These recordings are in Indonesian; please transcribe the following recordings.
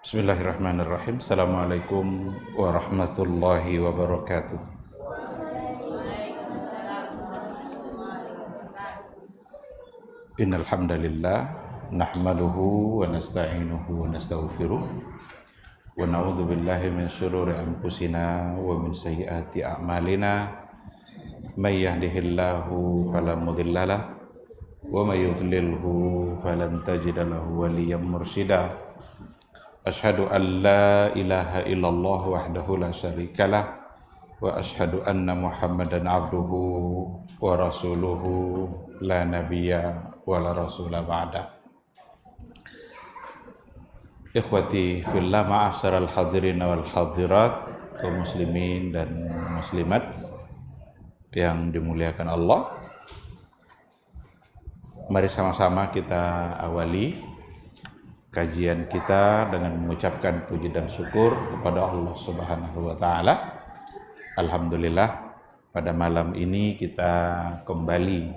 Bismillahirrahmanirrahim. Assalamualaikum warahmatullahi wabarakatuh. Innal hamdalillah nahmaduhu wa nasta'inuhu wa nastaghfiruh wa na'udzu billahi min shururi anfusina wa min sayyiati a'malina. May yahdihillahu fala mudhillalah wa may yudlilhu falan tajida lahu waliyyan mursyida. Asyhadu an la ilaha illallah wahdahu la syarikalah wa asyhadu anna Muhammadan abduhu wa rasuluhu la nabiyya wa la rasula ba'da. Ikhwati fillah, ma'asyaral hadirin wal hadirat, kaum muslimin dan muslimat yang dimuliakan Allah. Mari sama-sama kita awali kajian kita dengan mengucapkan puji dan syukur kepada Allah Subhanahu wa taala. Alhamdulillah, pada malam ini kita kembali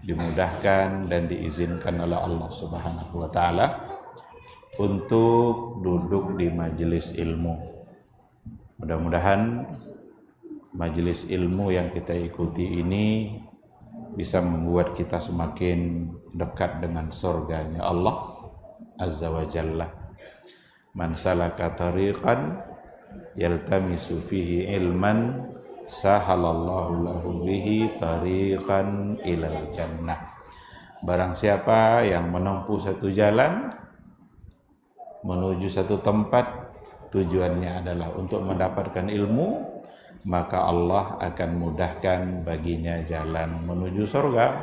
dimudahkan dan diizinkan oleh Allah Subhanahu wa taala untuk duduk di majelis ilmu. Mudah-mudahan majelis ilmu yang kita ikuti ini bisa membuat kita semakin dekat dengan surganya Allah Azza wa Jalla. Man salaka tariqan yaltamisu fihi ilman sahalallahu lahu bihi tariqan ilal jannah. Barang siapa yang menempuh satu jalan menuju satu tempat, tujuannya adalah untuk mendapatkan ilmu, maka Allah akan mudahkan baginya jalan menuju surga.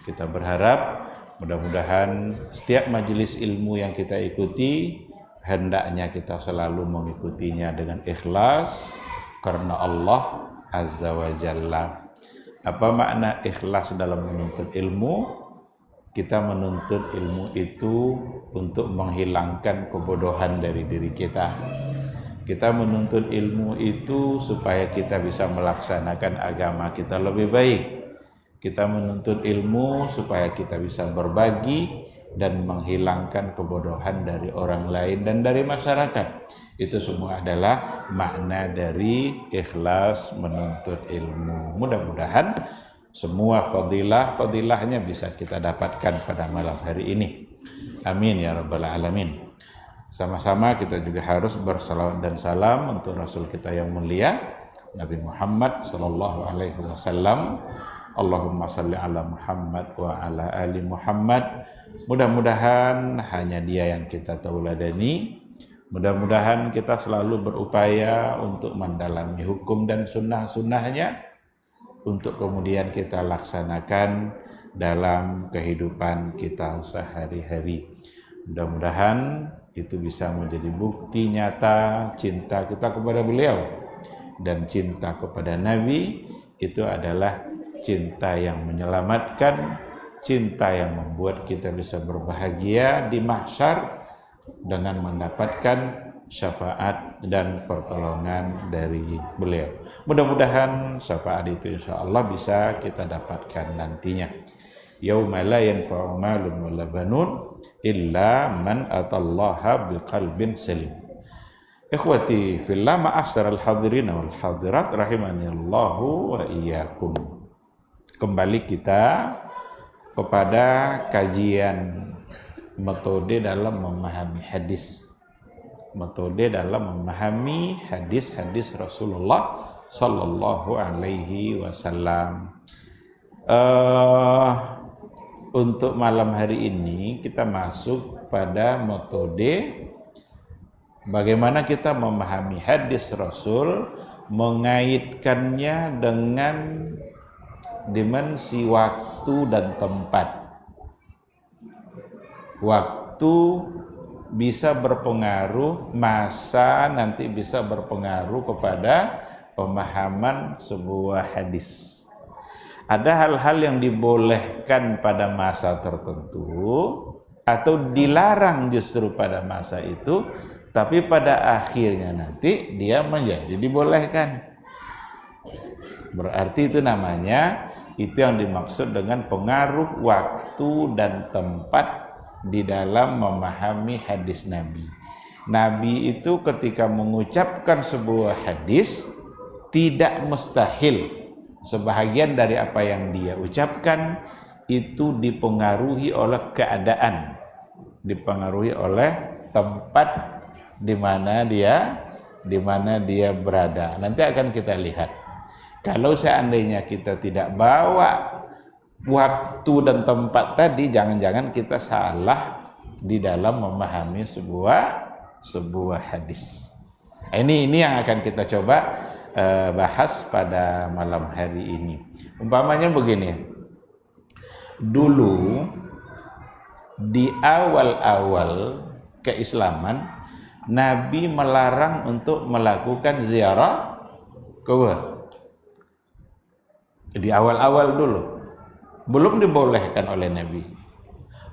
Kita berharap mudah-mudahan setiap majelis ilmu yang kita ikuti, hendaknya kita selalu mengikutinya dengan ikhlas karena Allah Azza wa Jalla. Apa makna ikhlas dalam menuntut ilmu? Kita menuntut ilmu itu untuk menghilangkan kebodohan dari diri kita. Kita menuntut ilmu itu supaya kita bisa melaksanakan agama kita lebih baik. Kita menuntut ilmu supaya kita bisa berbagi dan menghilangkan kebodohan dari orang lain dan dari masyarakat. Itu semua adalah makna dari ikhlas menuntut ilmu. Mudah-mudahan semua fadilahnya bisa kita dapatkan pada malam hari ini. Amin ya rabbal alamin. Sama-sama kita juga harus bersalawat dan salam untuk Rasul kita yang mulia Nabi Muhammad sallallahu alaihi wasallam. Allahumma salli ala Muhammad wa ala ali Muhammad. Mudah-mudahan hanya dia yang kita tauladani. Mudah-mudahan kita selalu berupaya untuk mendalami hukum dan sunnah-sunnahnya, untuk kemudian kita laksanakan dalam kehidupan kita sehari-hari. Mudah-mudahan itu bisa menjadi bukti nyata cinta kita kepada beliau. Dan cinta kepada Nabi itu adalah cinta yang menyelamatkan, cinta yang membuat kita bisa berbahagia di mahsyar dengan mendapatkan syafaat dan pertolongan dari beliau. Mudah-mudahan syafaat itu insyaallah bisa kita dapatkan nantinya. Yauma la yanfa'u malun wala banun illa man atallaha biqalbin salim. Ikhwati fillah, ma'asyaral hadirin wal hadirat rahimanillahu wa iyyakum. Kembali kita kepada kajian metode dalam memahami hadis. Metode dalam memahami hadis-hadis Rasulullah sallallahu alaihi wasallam. Untuk malam hari ini kita masuk pada metode bagaimana kita memahami hadis Rasul, mengaitkannya dengan dimensi waktu dan tempat. Waktu bisa berpengaruh, masa nanti bisa berpengaruh kepada pemahaman sebuah hadis. Ada hal-hal yang dibolehkan pada masa tertentu atau dilarang justru pada masa itu, tapi pada akhirnya nanti dia menjadi dibolehkan. Berarti itu namanya, itu yang dimaksud dengan pengaruh waktu dan tempat di dalam memahami hadis Nabi. Nabi itu ketika mengucapkan sebuah hadis tidak mustahil sebahagian dari apa yang dia ucapkan itu dipengaruhi oleh keadaan, dipengaruhi oleh tempat di mana dia berada. Nanti akan kita lihat. Kalau seandainya kita tidak bawa waktu dan tempat tadi, jangan-jangan kita salah di dalam memahami sebuah hadis. Ini yang akan kita coba bahas pada malam hari ini. Umpamanya begini, dulu di awal-awal keislaman Nabi melarang untuk melakukan ziarah kubur. Di awal-awal dulu belum dibolehkan oleh Nabi.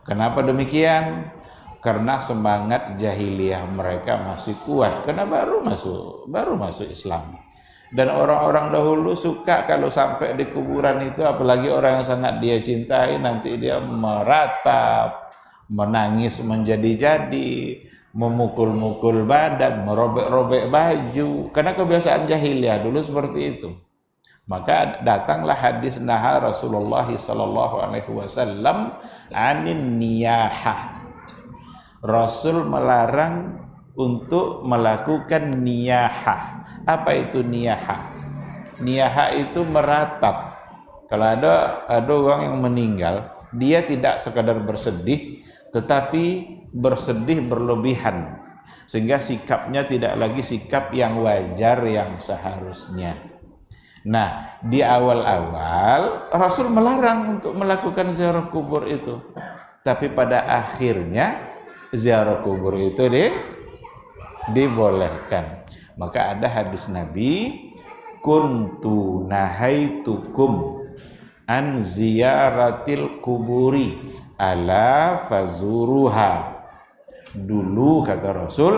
Kenapa demikian? Karena semangat jahiliyah mereka masih kuat, karena baru masuk Islam. Dan orang-orang dahulu suka kalau sampai di kuburan itu, apalagi orang yang sangat dia cintai, nanti dia meratap, menangis menjadi-jadi, memukul-mukul badan, merobek-robek baju, karena kebiasaan jahiliyah dulu seperti itu. Maka datanglah hadis naha Rasulullah sallallahu alaihi wasallam anin niyahah. Rasul melarang untuk melakukan niyahah. Apa itu niyahah? Niyahah itu meratap. Kalau ada orang yang meninggal, dia tidak sekadar bersedih, tetapi bersedih berlebihan, sehingga sikapnya tidak lagi sikap yang wajar, yang seharusnya. Nah, di awal-awal Rasul melarang untuk melakukan ziarah kubur itu. Tapi pada akhirnya ziarah kubur itu dibolehkan. Maka ada hadis Nabi, kuntu nahaitukum an ziyaratil kuburi ala fazuruha. Dulu kata Rasul,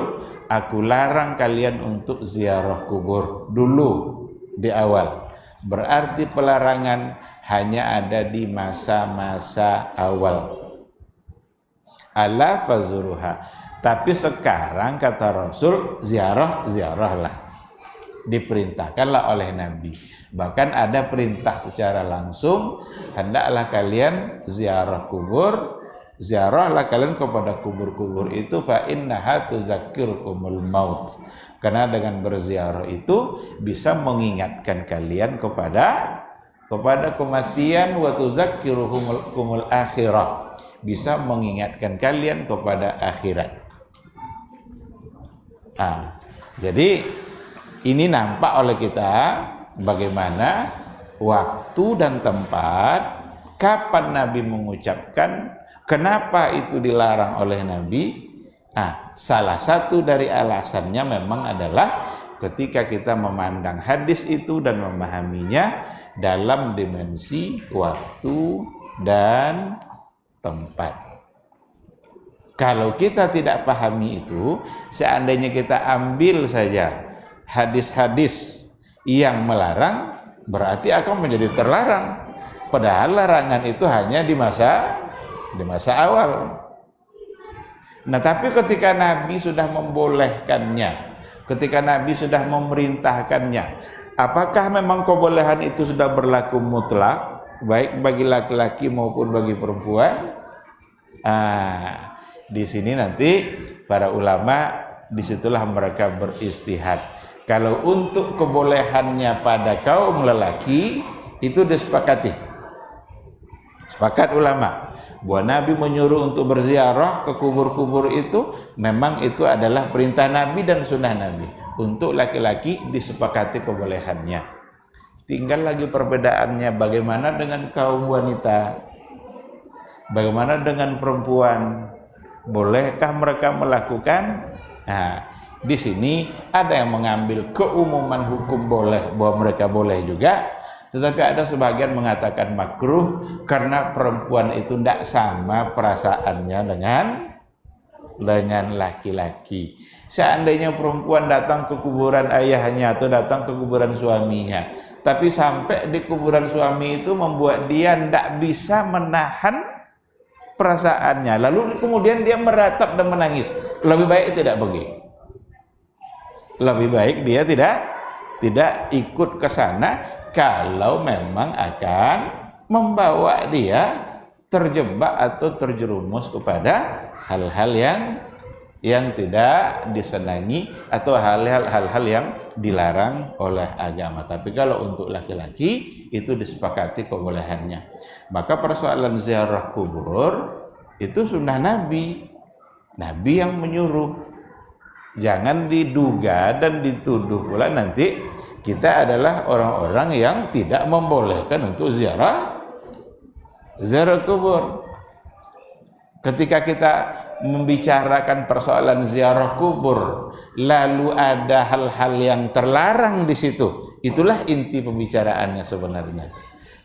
aku larang kalian untuk ziarah kubur. Dulu di awal. Berarti pelarangan hanya ada di masa-masa awal. Ala fazuruha. Tapi sekarang kata Rasul, ziarahlah. Diperintahkanlah oleh Nabi. Bahkan ada perintah secara langsung, hendaklah kalian ziarah kubur. Ziarahlah kalian kepada kubur-kubur itu, fa innaha tudzakkirukumul maut. Karena dengan berziarah itu bisa mengingatkan kalian kepada kematian, wa tudzakkirukumul akhirah. Bisa mengingatkan kalian kepada akhirat. Jadi ini nampak oleh kita bagaimana waktu dan tempat, kapan Nabi mengucapkan, kenapa itu dilarang oleh Nabi. Salah satu dari alasannya memang adalah ketika kita memandang hadis itu dan memahaminya dalam dimensi waktu dan tempat. Kalau kita tidak pahami itu, seandainya kita ambil saja hadis-hadis yang melarang, berarti akan menjadi terlarang. Padahal larangan itu hanya di masa awal. Nah, tapi ketika Nabi sudah membolehkannya, ketika Nabi sudah memerintahkannya, apakah memang kebolehan itu sudah berlaku mutlak, baik bagi laki-laki maupun bagi perempuan? Di sini nanti para ulama disitulah mereka beristihad. Kalau untuk kebolehannya pada kaum lelaki itu disepakati, sepakat ulama bahwa Nabi menyuruh untuk berziarah ke kubur-kubur itu memang itu adalah perintah Nabi dan sunnah Nabi. Untuk laki-laki disepakati kebolehannya. Tinggal lagi perbedaannya bagaimana dengan kaum wanita, bagaimana dengan perempuan. Bolehkah mereka melakukan? Di sini ada yang mengambil keumuman hukum boleh, bahwa mereka boleh juga, tetapi ada sebagian mengatakan makruh karena perempuan itu tidak sama perasaannya dengan laki-laki. Seandainya perempuan datang ke kuburan ayahnya atau datang ke kuburan suaminya, tapi sampai di kuburan suami itu membuat dia tidak bisa menahan perasaannya, lalu kemudian dia meratap dan menangis, lebih baik tidak pergi. Lebih baik dia tidak ikut ke sana kalau memang akan membawa dia terjebak atau terjerumus kepada hal-hal yang tidak disenangi atau hal-hal yang dilarang oleh agama. Tapi kalau untuk laki-laki itu disepakati kebolehannya. Maka persoalan ziarah kubur itu sunnah Nabi. Nabi yang menyuruh. Jangan diduga dan dituduh pula nanti kita adalah orang-orang yang tidak membolehkan untuk ziarah kubur. Ketika kita membicarakan persoalan ziarah kubur, lalu ada hal-hal yang terlarang di situ, itulah inti pembicaraannya sebenarnya.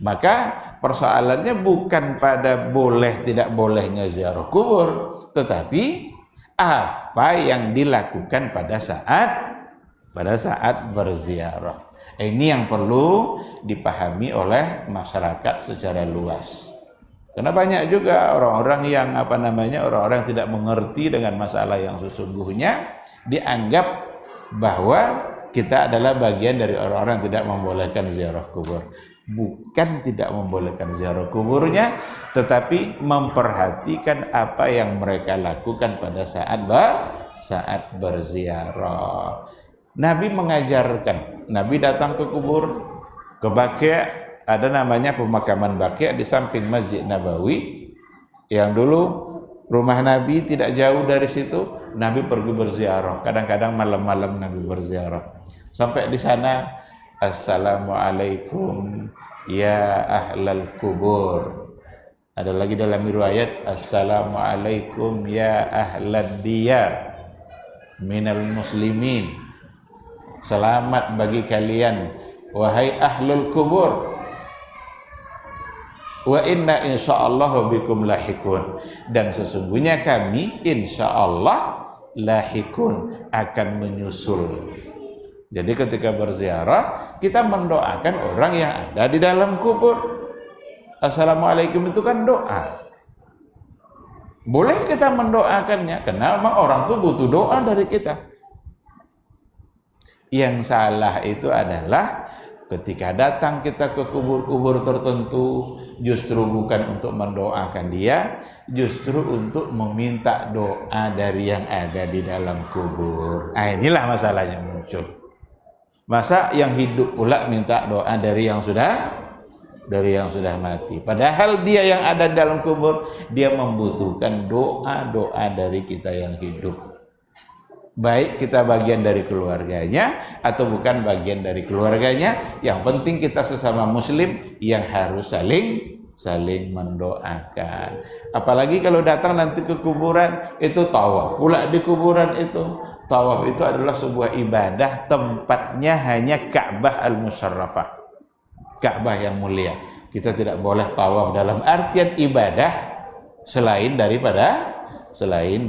Maka persoalannya bukan pada boleh tidak bolehnya ziarah kubur, tetapi apa yang dilakukan pada saat berziarah. Ini yang perlu dipahami oleh masyarakat secara luas. Karena banyak juga orang-orang yang orang-orang yang tidak mengerti dengan masalah yang sesungguhnya, dianggap bahwa kita adalah bagian dari orang-orang yang tidak membolehkan ziarah kubur. Bukan tidak membolehkan ziarah kuburnya, tetapi memperhatikan apa yang mereka lakukan pada saat berziarah. Nabi mengajarkan, Nabi datang ke kubur, ke Baqi', ada namanya pemakaman Baqi' di samping Masjid Nabawi, yang dulu rumah Nabi tidak jauh dari situ. Nabi pergi berziarah, kadang-kadang malam-malam Nabi berziarah. Sampai di sana, Assalamualaikum ya ahlal kubur. Ada lagi dalam riwayat, Assalamualaikum ya ahlad diyar minal muslimin. Selamat bagi kalian wahai ahlul kubur. Wa inna insyaallah bikum lahikun. Dan sesungguhnya kami insyaallah lahikun, akan menyusul. Jadi ketika berziarah, kita mendoakan orang yang ada di dalam kubur. Assalamualaikum itu kan doa. Boleh kita mendoakannya, karena memang orang itu butuh doa dari kita. Yang salah itu adalah ketika datang kita ke kubur-kubur tertentu, justru bukan untuk mendoakan dia, justru untuk meminta doa dari yang ada di dalam kubur. Nah, inilah masalahnya muncul. Masa yang hidup pula minta doa dari yang sudah mati. Padahal dia yang ada di dalam kubur, dia membutuhkan doa-doa dari kita yang hidup. Baik kita bagian dari keluarganya atau bukan bagian dari keluarganya, yang penting kita sesama muslim yang harus saling mendoakan. Apalagi kalau datang nanti ke kuburan, itu tawaf pula di kuburan itu. Tawaf itu adalah sebuah ibadah, tempatnya hanya Ka'bah al-Musyarrafah, Ka'bah yang mulia. Kita tidak boleh tawaf dalam artian ibadah selain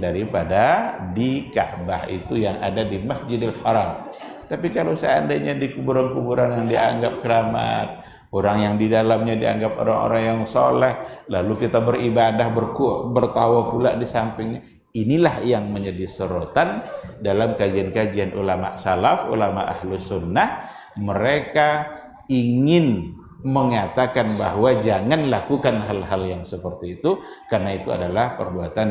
daripada di Ka'bah itu yang ada di Masjidil Haram. Tapi kalau seandainya di kuburan-kuburan yang dianggap keramat, orang yang di dalamnya dianggap orang-orang yang soleh, lalu kita beribadah, bertawaf pula di sampingnya, inilah yang menjadi sorotan dalam kajian-kajian ulama salaf, ulama ahlus sunnah. Mereka ingin mengatakan bahwa jangan lakukan hal-hal yang seperti itu, karena itu adalah perbuatan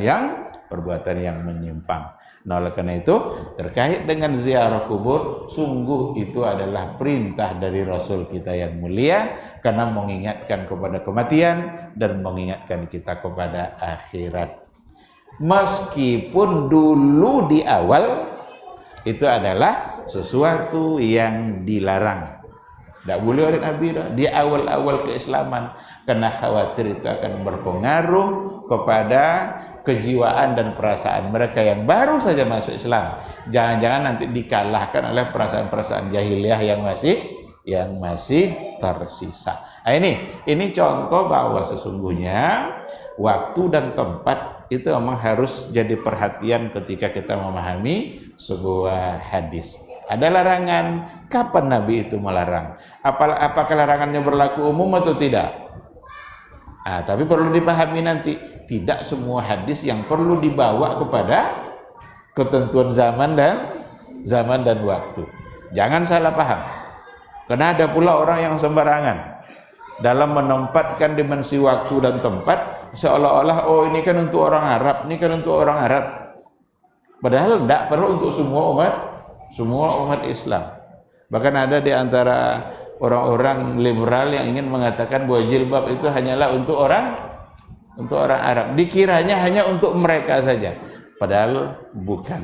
yang menyimpang. Nah, oleh karena itu, terkait dengan ziarah kubur, sungguh itu adalah perintah dari Rasul kita yang mulia, karena mengingatkan kepada kematian dan mengingatkan kita kepada akhirat. Meskipun dulu di awal itu adalah sesuatu yang dilarang. Tidak boleh oleh Nabi di awal-awal keislaman, karena khawatir itu akan berpengaruh kepada kejiwaan dan perasaan mereka yang baru saja masuk Islam. Jangan-jangan nanti dikalahkan oleh perasaan-perasaan jahiliyah yang masih tersisa. Nah, ini contoh bahwa sesungguhnya waktu dan tempat itu memang harus jadi perhatian ketika kita memahami sebuah hadis. Ada larangan, kapan Nabi itu melarang? Apakah larangannya berlaku umum atau tidak? Tapi perlu dipahami nanti, tidak semua hadis yang perlu dibawa kepada ketentuan zaman zaman dan waktu. Jangan salah paham. Karena ada pula orang yang sembarangan dalam menempatkan dimensi waktu dan tempat seolah-olah oh ini kan untuk orang Arab, ini kan untuk orang Arab. Padahal tidak perlu untuk semua umat Islam. Bahkan ada di antara orang-orang liberal yang ingin mengatakan bahwa jilbab itu hanyalah untuk orang Arab. Dikiranya hanya untuk mereka saja. Padahal bukan.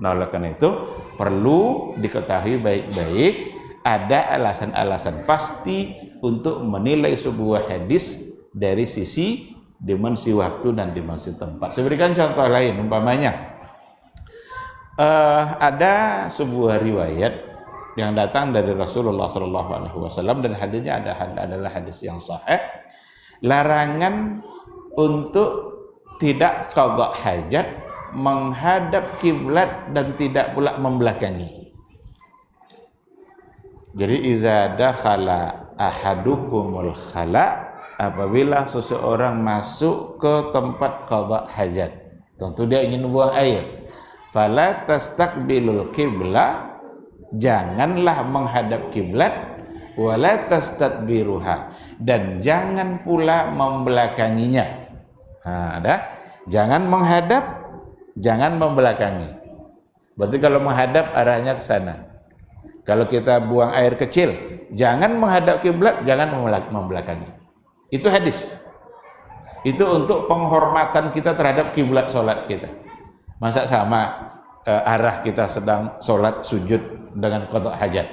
Nah, oleh karena itu perlu diketahui baik-baik ada alasan-alasan pasti untuk menilai sebuah hadis dari sisi dimensi waktu dan dimensi tempat. Saya berikan contoh lain, umpamanya ada sebuah riwayat yang datang dari Rasulullah SAW dan hadisnya adalah hadis yang sahih, larangan untuk tidak qadha hajat menghadap kiblat dan tidak pula membelakangi. Jadi iza dakhala ahadukumul khala, apabila seseorang masuk ke tempat qadha hajat, tentu dia ingin buang air, fala tastaqbilul qiblah, janganlah menghadap kiblat, wala tastadbiruha, dan jangan pula membelakanginya. Jangan menghadap, jangan membelakangi. Berarti kalau menghadap arahnya ke sana. Kalau kita buang air kecil, jangan menghadap kiblat, jangan membelakangi. Itu hadis. Itu untuk penghormatan kita terhadap kiblat sholat kita. Masa sama arah kita sedang sholat sujud dengan qadha hajat?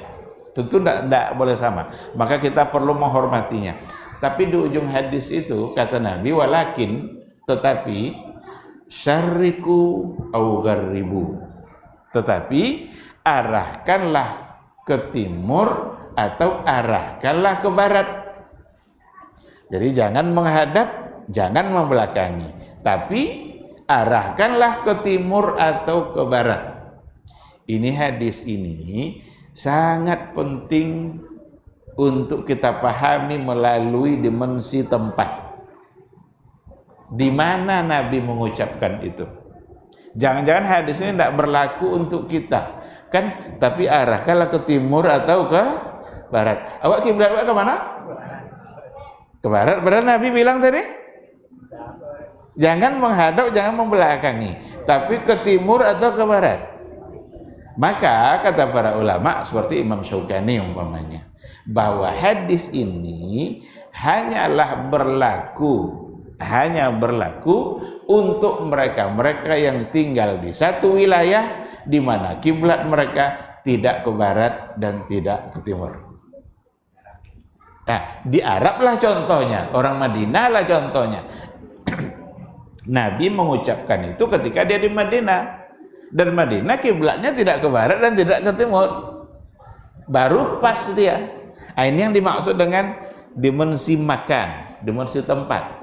Tentu tidak boleh sama. Maka kita perlu menghormatinya. Tapi di ujung hadis itu kata Nabi, walakin, tetapi syarriku au gharribu, tetapi arahkanlah ke timur atau arahkanlah ke barat. Jadi jangan menghadap, jangan membelakangi, tapi arahkanlah ke timur atau ke barat. Ini hadis ini sangat penting untuk kita pahami melalui dimensi tempat. Di mana Nabi mengucapkan itu? Jangan-jangan hadis ini tidak berlaku untuk kita, kan? Tapi arahkanlah ke timur atau ke barat. Awak kiblat awak ke mana? Ke barat. Padahal Nabi bilang tadi, jangan menghadap, jangan membelakangi, tapi ke timur atau ke barat. Maka kata para ulama seperti Imam Syaukani umpamanya, bahwa hadis ini hanya berlaku untuk mereka yang tinggal di satu wilayah di mana kiblat mereka tidak ke barat dan tidak ke timur. Nah, di Arab lah contohnya, orang Madinah lah contohnya. Nabi mengucapkan itu ketika dia di Madinah, dan Madinah kiblatnya tidak ke barat dan tidak ke timur, baru pas dia. Nah, ini yang dimaksud dengan dimensi makan, dimensi tempat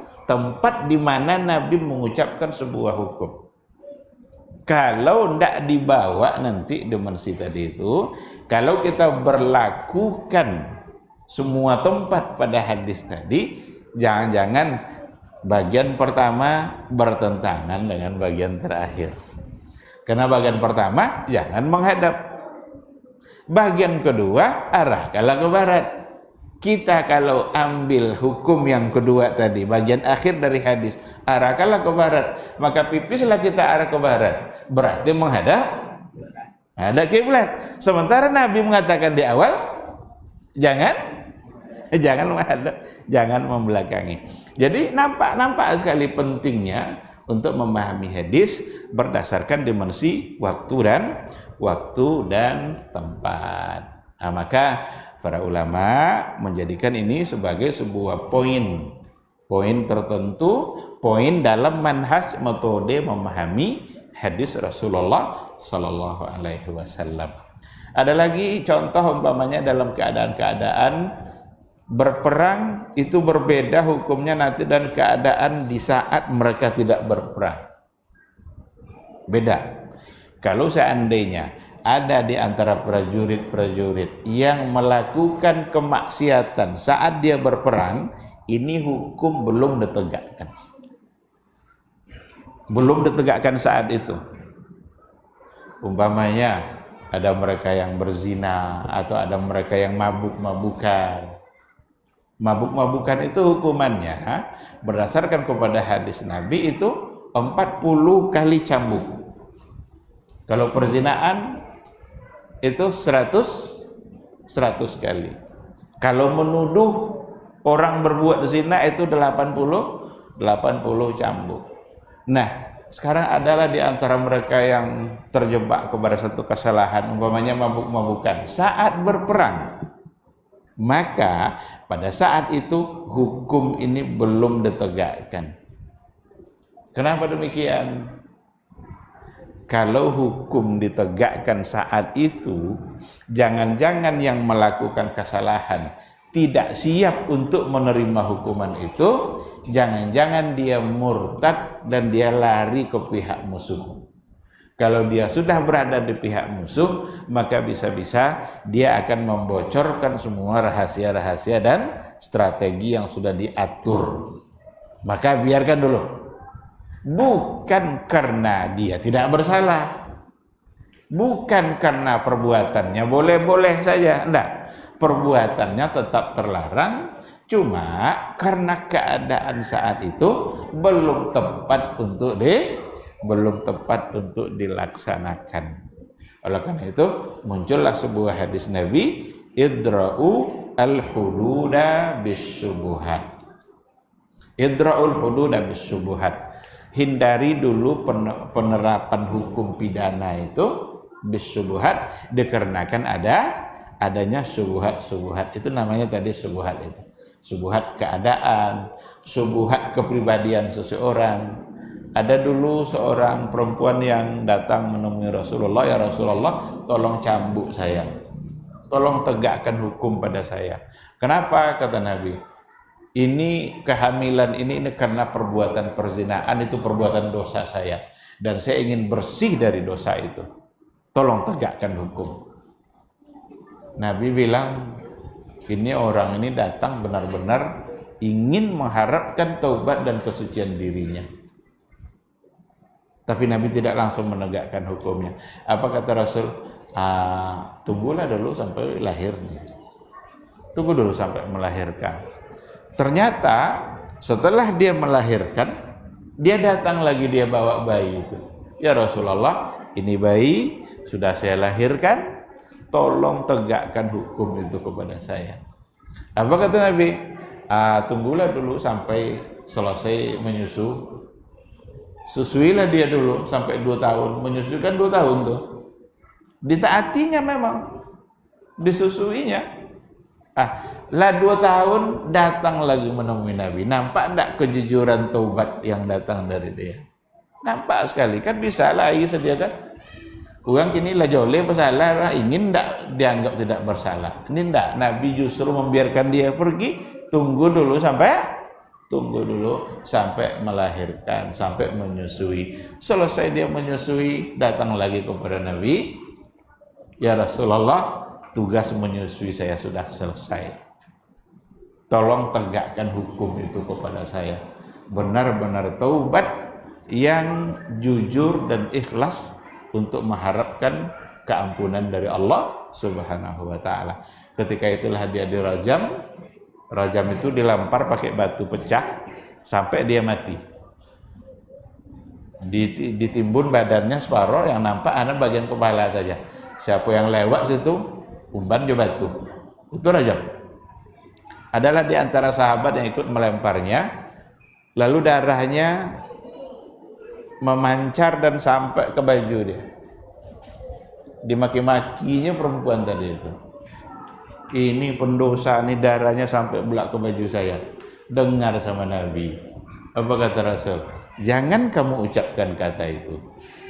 di mana Nabi mengucapkan sebuah hukum. Kalau tidak dibawa nanti dimensi tadi itu, kalau kita berlakukan semua tempat pada hadis tadi, jangan-jangan bagian pertama bertentangan dengan bagian terakhir. Karena bagian pertama jangan menghadap, bagian kedua arahkanlah ke barat. Kita kalau ambil hukum yang kedua tadi, bagian akhir dari hadis, arahkanlah ke barat, maka pipislah kita arah ke barat, berarti menghadap ada kiblat. Sementara Nabi mengatakan di awal, jangan menghadap, jangan membelakangi. Jadi nampak sekali pentingnya untuk memahami hadis berdasarkan dimensi waktu dan tempat. Nah, maka para ulama menjadikan ini sebagai sebuah poin tertentu, poin dalam manhaj metode memahami hadis Rasulullah sallallahu alaihi wasallam. Ada lagi contoh umpamanya dalam keadaan-keadaan berperang itu berbeda hukumnya nanti dan keadaan di saat mereka tidak berperang. Beda. Kalau seandainya ada di antara prajurit-prajurit yang melakukan kemaksiatan saat dia berperang, ini hukum belum ditegakkan. Belum ditegakkan saat itu. Umpamanya ada mereka yang berzina, atau ada mereka yang mabuk-mabukan. Mabuk-mabukan itu hukumannya berdasarkan kepada hadis Nabi itu 40 kali cambuk. Kalau perzinaan itu 100 kali. Kalau menuduh orang berbuat zina itu 80 cambuk. Nah, sekarang adalah di antara mereka yang terjebak kepada satu kesalahan, umpamanya mabuk-mabukan saat berperang, maka pada saat itu hukum ini belum ditegakkan. Kenapa demikian? Kalau hukum ditegakkan saat itu, jangan-jangan yang melakukan kesalahan tidak siap untuk menerima hukuman itu, jangan-jangan dia murtad dan dia lari ke pihak musuh. Kalau dia sudah berada di pihak musuh, maka bisa-bisa dia akan membocorkan semua rahasia-rahasia dan strategi yang sudah diatur. Maka biarkan dulu. Bukan karena dia tidak bersalah, bukan karena perbuatannya boleh-boleh saja, enggak. Perbuatannya tetap terlarang, cuma karena keadaan saat itu belum tepat untuk dilaksanakan. Oleh karena itu muncullah sebuah hadis Nabi, idra'u al-hududa bisyubuhat. Idra'ul hududa bisyubuhat. Hindari dulu penerapan hukum pidana itu bisyubuhat, dikarenakan adanya syubhat. Itu namanya tadi syubhat itu. Syubhat keadaan, syubhat kepribadian seseorang. Ada dulu seorang perempuan yang datang menemui Rasulullah, ya Rasulullah, tolong cambuk saya. Tolong tegakkan hukum pada saya. Kenapa? Kata Nabi. Ini kehamilan ini karena perbuatan perzinaan, itu perbuatan dosa saya. Dan saya ingin bersih dari dosa itu. Tolong tegakkan hukum. Nabi bilang, ini orang ini datang benar-benar ingin mengharapkan taubat dan kesucian dirinya. Tapi Nabi tidak langsung menegakkan hukumnya. Apa kata Rasul? Tunggulah dulu sampai lahirnya. Tunggu dulu sampai melahirkan. Ternyata setelah dia melahirkan, dia datang lagi, dia bawa bayi itu. Ya Rasulullah, ini bayi sudah saya lahirkan, tolong tegakkan hukum itu kepada saya. Apa kata Nabi? Tunggulah dulu sampai selesai menyusu. Susuilah dia dulu sampai 2 tahun. Menyusui kan 2 tahun tuh. Ditaatinya memang, disusuinya. Lah 2 tahun datang lagi menemui Nabi. Nampak enggak kejujuran taubat yang datang dari dia? Nampak sekali, kan bisa lagi sediakan. Orang kini lah joleh bersalah, ingin enggak dianggap tidak bersalah. Ini enggak, Nabi justru membiarkan dia pergi. Tunggu dulu sampai melahirkan, sampai menyusui. Selesai dia menyusui, datang lagi kepada Nabi. Ya Rasulullah, tugas menyusui saya sudah selesai. Tolong tegakkan hukum itu kepada saya. Benar-benar taubat yang jujur dan ikhlas untuk mengharapkan keampunan dari Allah Subhanahu wa taala. Ketika itulah dia dirajam. Rajam itu dilempar pakai batu pecah sampai dia mati. Ditimbun badannya separuh, yang nampak hanya bagian kepala saja. Siapa yang lewat situ umpan dia batu. Itu rajam. Adalah di antara sahabat yang ikut melemparnya, lalu darahnya memancar dan sampai ke baju dia. Dimaki-makinya perempuan tadi itu. Ini pendosa, ini darahnya sampai belak ke baju saya. Dengar sama Nabi. Apa kata Rasul? Jangan kamu ucapkan kata itu.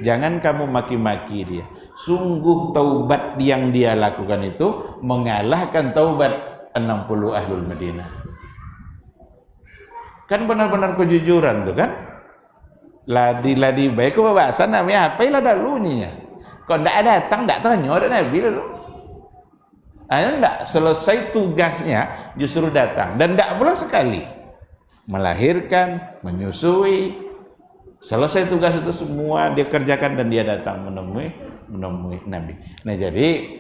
Jangan kamu maki-maki dia. Sungguh taubat yang dia lakukan itu mengalahkan taubat 60 ahlul Madinah. Kan benar-benar kejujuran tuh kan? Ladi baik kebebasan namanya apa ilah dalunya. Kok ndak datang, ndak tanya ada Nabi lalu. Ndak selesai tugasnya justru datang, dan ndak pula sekali. Melahirkan, menyusui, selesai tugas itu semua dia kerjakan dan dia datang menemui menemui Nabi. Nah, jadi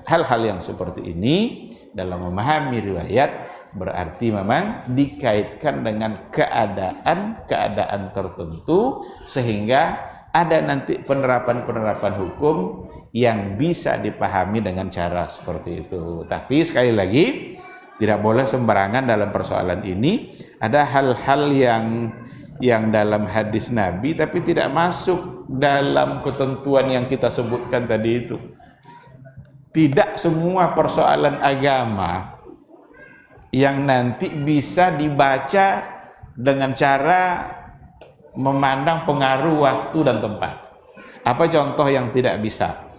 hal-hal yang seperti ini dalam memahami riwayat berarti memang dikaitkan dengan keadaan tertentu sehingga ada nanti penerapan hukum yang bisa dipahami dengan cara seperti itu. Tapi sekali lagi tidak boleh sembarangan dalam persoalan ini. Ada hal-hal yang dalam hadis Nabi tapi tidak masuk dalam ketentuan yang kita sebutkan tadi itu. Tidak semua persoalan agama yang nanti bisa dibaca dengan cara memandang pengaruh waktu dan tempat. Apa contoh yang tidak bisa?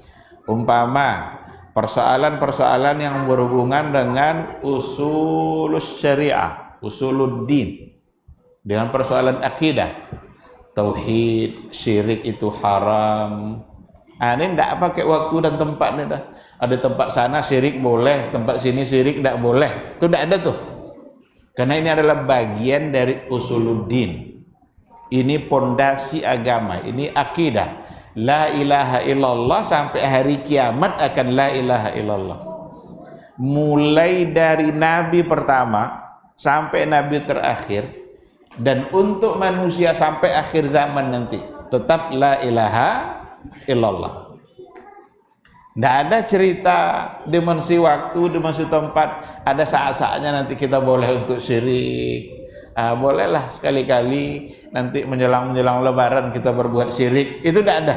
Umpama persoalan-persoalan yang berhubungan dengan usulus syariah, usuluddin, dengan persoalan akidah, tauhid, syirik itu haram. Ini tidak pakai waktu dan tempat nih dah. Ada tempat sana syirik boleh, tempat sini syirik tidak boleh. Itu tidak ada tuh. Karena ini adalah bagian dari usuluddin. Ini pondasi agama, ini akidah. La ilaha illallah sampai hari kiamat akan la ilaha illallah. Mulai dari nabi pertama sampai nabi terakhir dan untuk manusia sampai akhir zaman nanti tetap la ilaha illallah. Tidak ada cerita dimensi waktu, dimensi tempat. Ada saat-saatnya nanti kita boleh untuk syirik. Bolehlah sekali-kali nanti menjelang lebaran kita berbuat syirik. Itu tidak ada.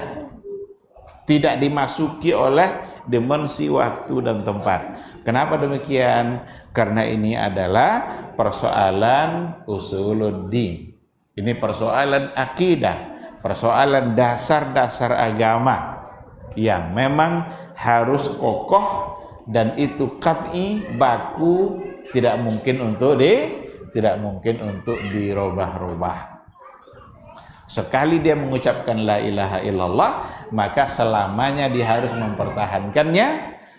Tidak dimasuki oleh dimensi waktu dan tempat. Kenapa demikian? Karena ini adalah persoalan usuluddin. Ini persoalan akidah, persoalan dasar-dasar agama yang memang harus kokoh dan itu qat'i, baku, tidak mungkin untuk dirubah-rubah. Sekali dia mengucapkan la ilaha illallah, maka selamanya dia harus mempertahankannya.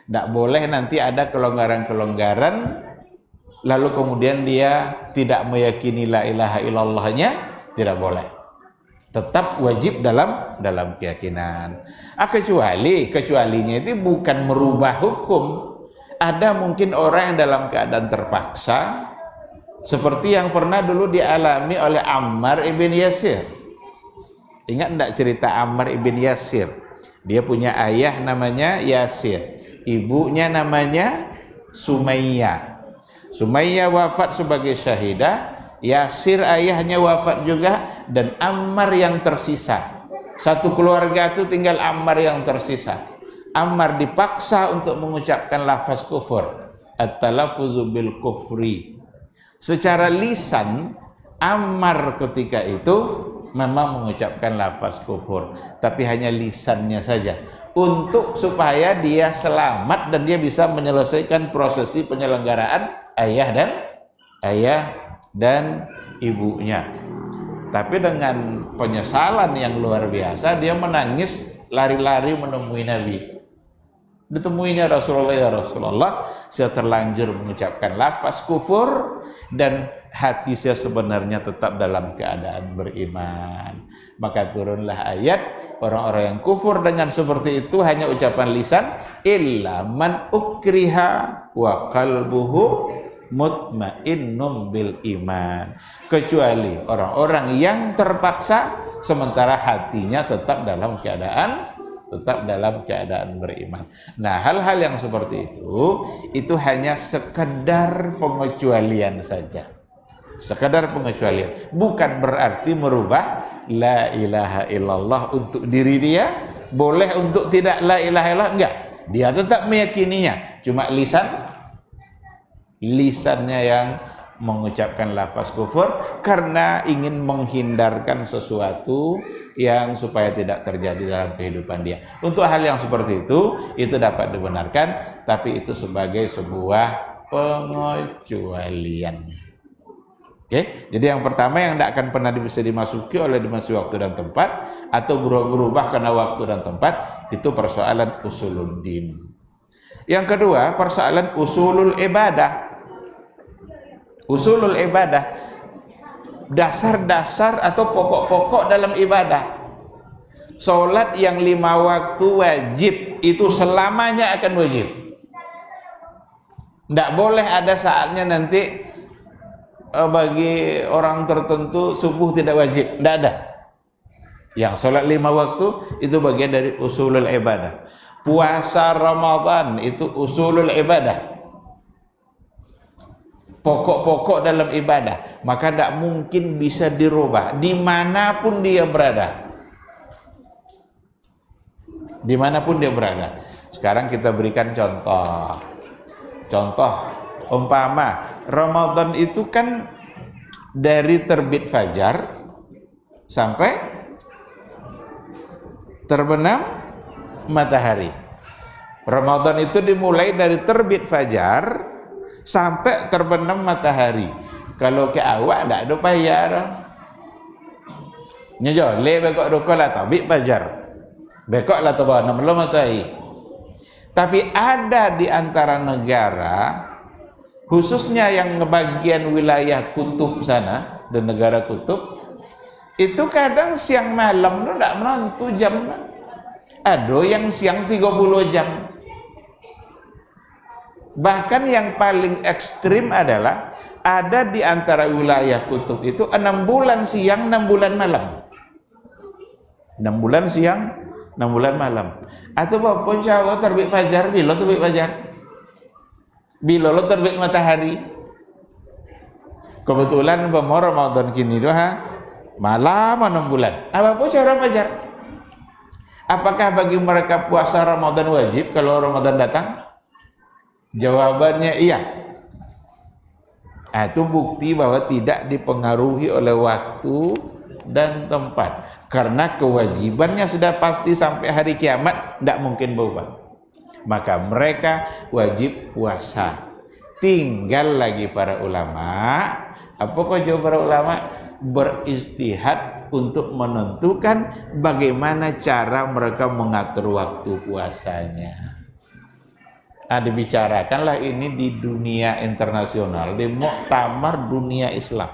Tidak boleh nanti ada kelonggaran-kelonggaran lalu kemudian dia tidak meyakini la ilaha illallahnya, tidak boleh. Tetap wajib dalam keyakinan. Kecualinya itu bukan merubah hukum. Ada mungkin orang yang dalam keadaan terpaksa, seperti yang pernah dulu dialami oleh Ammar ibn Yasir. Ingat enggak cerita Ammar ibn Yasir? Dia punya ayah namanya Yasir, ibunya namanya Sumayyah. Sumayyah wafat sebagai syahidah, Yasir ayahnya wafat juga, dan Ammar yang tersisa. Satu keluarga itu tinggal Ammar yang tersisa. Ammar dipaksa untuk mengucapkan lafaz kufur, at-talaffuzu bil kufri. Secara lisan Ammar ketika itu memang mengucapkan lafaz kufur, tapi hanya lisannya saja, untuk supaya dia selamat dan dia bisa menyelesaikan prosesi penyelenggaraan ayah dan ibunya. Tapi dengan penyesalan yang luar biasa, dia menangis, lari-lari menemui Nabi. Ditemuinya Rasulullah, ya Rasulullah, saya terlanjur mengucapkan lafaz kufur dan hati saya sebenarnya tetap dalam keadaan beriman. Maka turunlah ayat, orang-orang yang kufur dengan seperti itu hanya ucapan lisan, illa man ukriha wa qalbuhu mutmainnum bil iman, kecuali orang-orang yang terpaksa sementara hatinya tetap dalam keadaan beriman. Nah, hal-hal yang seperti itu hanya sekedar pengecualian saja. Sekedar pengecualian, bukan berarti merubah la ilaha illallah untuk diri dia. Boleh untuk tidak la ilaha illallah, enggak. Dia tetap meyakininya, cuma lisannya yang mengucapkan lafaz kufur karena ingin menghindarkan sesuatu yang supaya tidak terjadi dalam kehidupan dia. Untuk hal yang seperti itu dapat dibenarkan, tapi itu sebagai sebuah pengecualian. Oke, jadi yang pertama yang tidak akan pernah bisa dimasuki oleh dimensi waktu dan tempat atau berubah karena waktu dan tempat, itu persoalan usuluddin. Yang kedua, persoalan usulul ibadah. Usulul ibadah, dasar-dasar atau pokok-pokok dalam ibadah. Sholat yang 5 waktu wajib itu selamanya akan wajib. Tidak boleh ada saatnya nanti bagi orang tertentu subuh tidak wajib. Tidak ada. Yang sholat 5 waktu itu bagian dari usulul ibadah. Puasa Ramadan itu usulul ibadah, pokok-pokok dalam ibadah. Maka tidak mungkin bisa dirubah dimanapun dia berada. Dimanapun dia berada. Sekarang kita berikan contoh umpama Ramadan itu kan dari terbit fajar sampai terbenam matahari. Ramadan itu dimulai dari terbit fajar sampai terbenam matahari. Kalau ke awak tidak ada payah. Nyojo le bekok dokola terbit fajar. Bekok lah terbenam matahari. Tapi ada di antara negara, khususnya yang bagian wilayah kutub sana, dan negara kutub, itu kadang siang malam itu tidak menentu jam. Ada yang siang 30 jam. Bahkan yang paling ekstrim adalah ada di antara wilayah kutub itu 6 bulan siang, 6 bulan malam. 6 bulan siang, 6 bulan malam. Atau walaupun Jawa terbit fajar, bila terbit fajar? Bila lo terbit matahari? Kebetulan Ramadan kini doa malam 6 bulan. Apa pun cara fajar? Apakah bagi mereka puasa Ramadan wajib kalau Ramadan datang? Jawabannya iya. Itu bukti bahwa tidak dipengaruhi oleh waktu dan tempat. Karena kewajibannya sudah pasti sampai hari kiamat, tidak mungkin berubah. Maka mereka wajib puasa. Tinggal lagi para ulama. Apa jawab para ulama? Beristihad untuk menentukan bagaimana cara mereka mengatur waktu puasanya. Dibicarakanlah ini di dunia internasional, di muktamar dunia Islam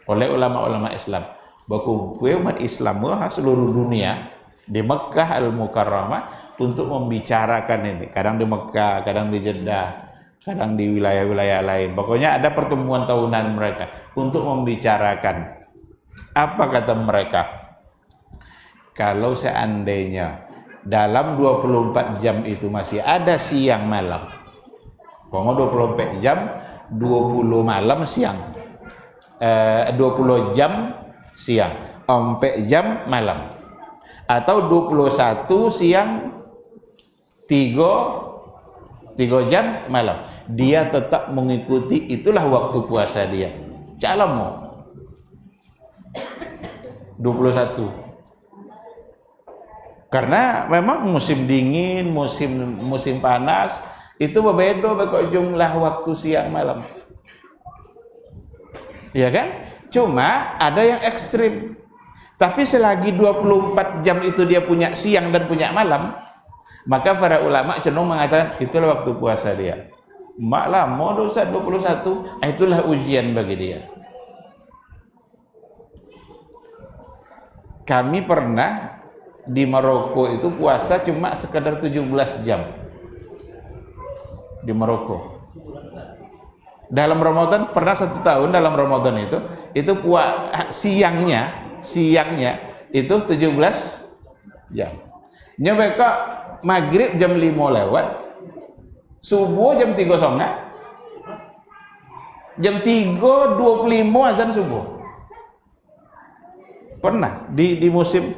oleh ulama-ulama Islam. Berkumpul umat Islam seluruh dunia di Mekah Al-Mukarramah untuk membicarakan ini. Kadang di Mekah, kadang di Jeddah, kadang di wilayah-wilayah lain. Pokoknya ada pertemuan tahunan mereka untuk membicarakan. Apa kata mereka? Kalau seandainya dalam 24 jam itu masih ada siang malam. Kalau 24 jam, 20 malam siang. 20 jam siang, 4 jam malam. Atau 21 siang, 3 jam malam. Dia tetap mengikuti, itulah waktu puasa dia. Calamu 21. Karena memang musim dingin, musim panas itu berbeda bekok jumlah waktu siang malam. Iya kan? Cuma ada yang ekstrim. Tapi selagi 24 jam itu dia punya siang dan punya malam, maka para ulama cenderung mengatakan itulah waktu puasa dia. Malam mau dosa 21, itulah ujian bagi dia. Kami pernah di Maroko itu puasa cuma sekedar 17 jam di Maroko. Dalam Ramadan pernah 1 tahun dalam Ramadan itu siangnya itu 17 jam. Nyebeka maghrib jam 5 lewat, subuh jam 3.30, jam 3.25 azan subuh. Pernah di musim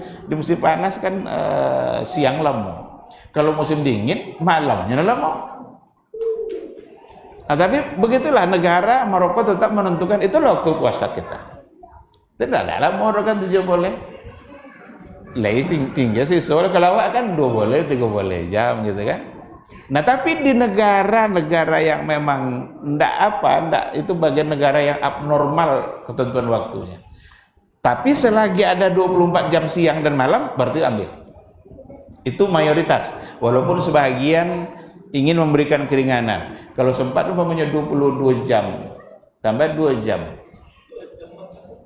panas kan siang lama. Kalau musim dingin malamnya lama. Tapi begitulah negara Maroko tetap menentukan itulah waktu puasa kita. Tidak ada lama kan 7 boleh. Tinggi sih soalnya kalau awak kan 2 boleh 3 boleh jam gitu kan. Nah tapi di negara-negara yang memang ndak itu bagian negara yang abnormal ketentuan waktunya. Tapi selagi ada 24 jam siang dan malam, berarti ambil. Itu mayoritas. Walaupun sebagian ingin memberikan keringanan. Kalau sempat umpamanya 22 jam, tambah 2 jam.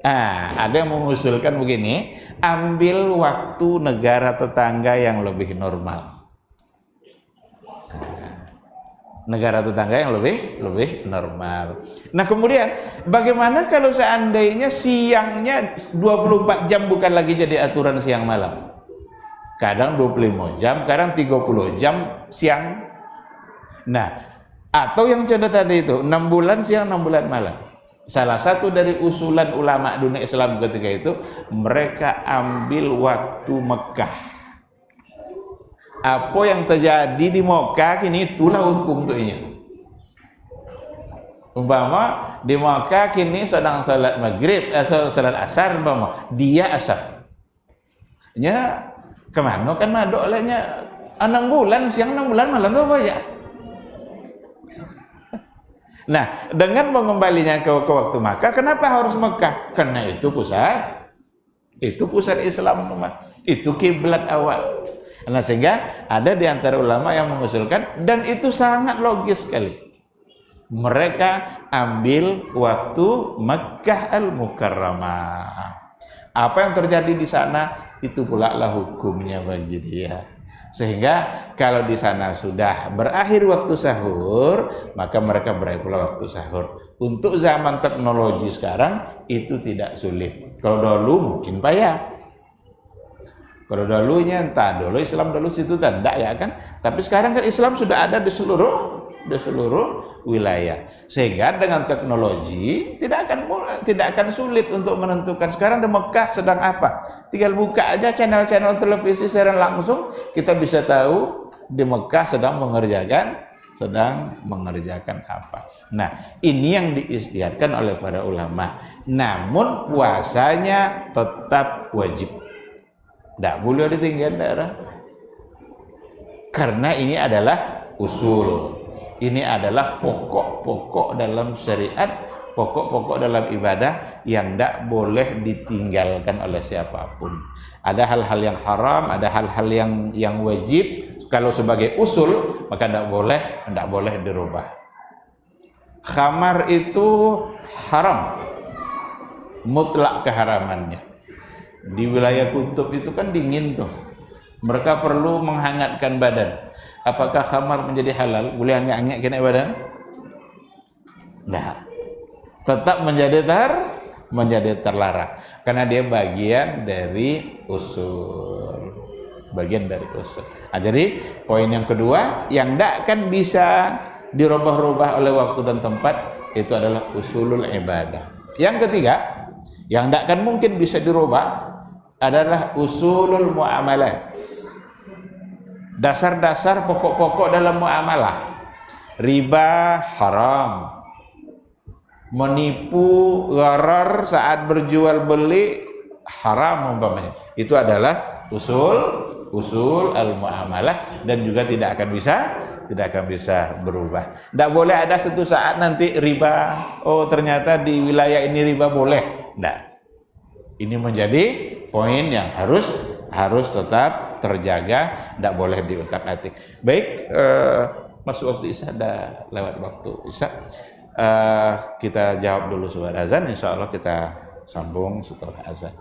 Ada yang mengusulkan begini, ambil waktu negara tetangga yang lebih normal. Negara tetangga yang lebih normal. Nah, kemudian bagaimana kalau seandainya siangnya 24 jam bukan lagi jadi aturan siang malam? Kadang 25 jam, kadang 30 jam siang. Nah, atau yang contoh tadi itu 6 bulan siang, 6 bulan malam. Salah satu dari usulan ulama dunia Islam ketika itu, mereka ambil waktu Mekah. Apa yang terjadi di Mekah kini itulah hukum untuknya. Umpama di Mekah kini sedang salat maghrib atau salat asar, umpama dia asar. Nya kemana kan madok lahnya 6 bulan siang 6 bulan malam tu apa ya? Nah, dengan mengembalinya ke waktu Makkah, kenapa harus Mekah? Karena itu pusat Islam, itu kiblat awal. Nah, sehingga ada di antara ulama yang mengusulkan, dan itu sangat logis sekali. Mereka ambil waktu Makkah al-Mukarramah. Apa yang terjadi di sana itu pula lah hukumnya bagi dia. Sehingga kalau di sana sudah berakhir waktu sahur, maka mereka berakhir pula waktu sahur. Untuk zaman teknologi sekarang itu tidak sulit. Kalau dulu mungkin payah. Kalau dulunya entah dulu Islam dulu situ tidak ya kan. Tapi sekarang kan Islam sudah ada di seluruh wilayah, sehingga dengan teknologi tidak akan sulit untuk menentukan sekarang di Mekah sedang apa. Tinggal buka aja channel-channel televisi secara langsung, kita bisa tahu di Mekah sedang mengerjakan apa. Nah, ini yang diistiadatkan oleh para ulama. Namun puasanya tetap wajib, tidak boleh ditinggal daerah, karena ini adalah usul. Ini adalah pokok-pokok dalam syariat, pokok-pokok dalam ibadah yang tidak boleh ditinggalkan oleh siapapun. Ada hal-hal yang haram, ada hal-hal yang wajib. Kalau sebagai usul, maka tidak boleh dirubah. Khamar itu haram, mutlak keharamannya. Di wilayah kutub itu kan dingin tuh. Mereka perlu menghangatkan badan. Apakah khamar menjadi halal? Boleh hangat-hangat kena badan? Nah, tetap menjadi terlarang karena dia bagian dari usul. Nah, jadi poin yang kedua yang tidak akan bisa dirubah-rubah oleh waktu dan tempat itu adalah usulul ibadah. Yang ketiga, yang tidak akan mungkin bisa dirubah adalah usulul muamalat. Dasar-dasar pokok-pokok dalam muamalah. Riba haram. Menipu, gharar saat berjual beli haram umpamanya. Itu adalah usul al-muamalah, dan juga tidak akan bisa berubah. Tidak boleh ada satu saat nanti riba, oh ternyata di wilayah ini riba boleh. Tidak. Ini menjadi poin yang harus tetap terjaga, tidak boleh diutak-atik. Baik, masuk waktu Isya, ada lewat waktu Isya. Kita jawab dulu sebelum azan, insya Allah kita sambung setelah azan.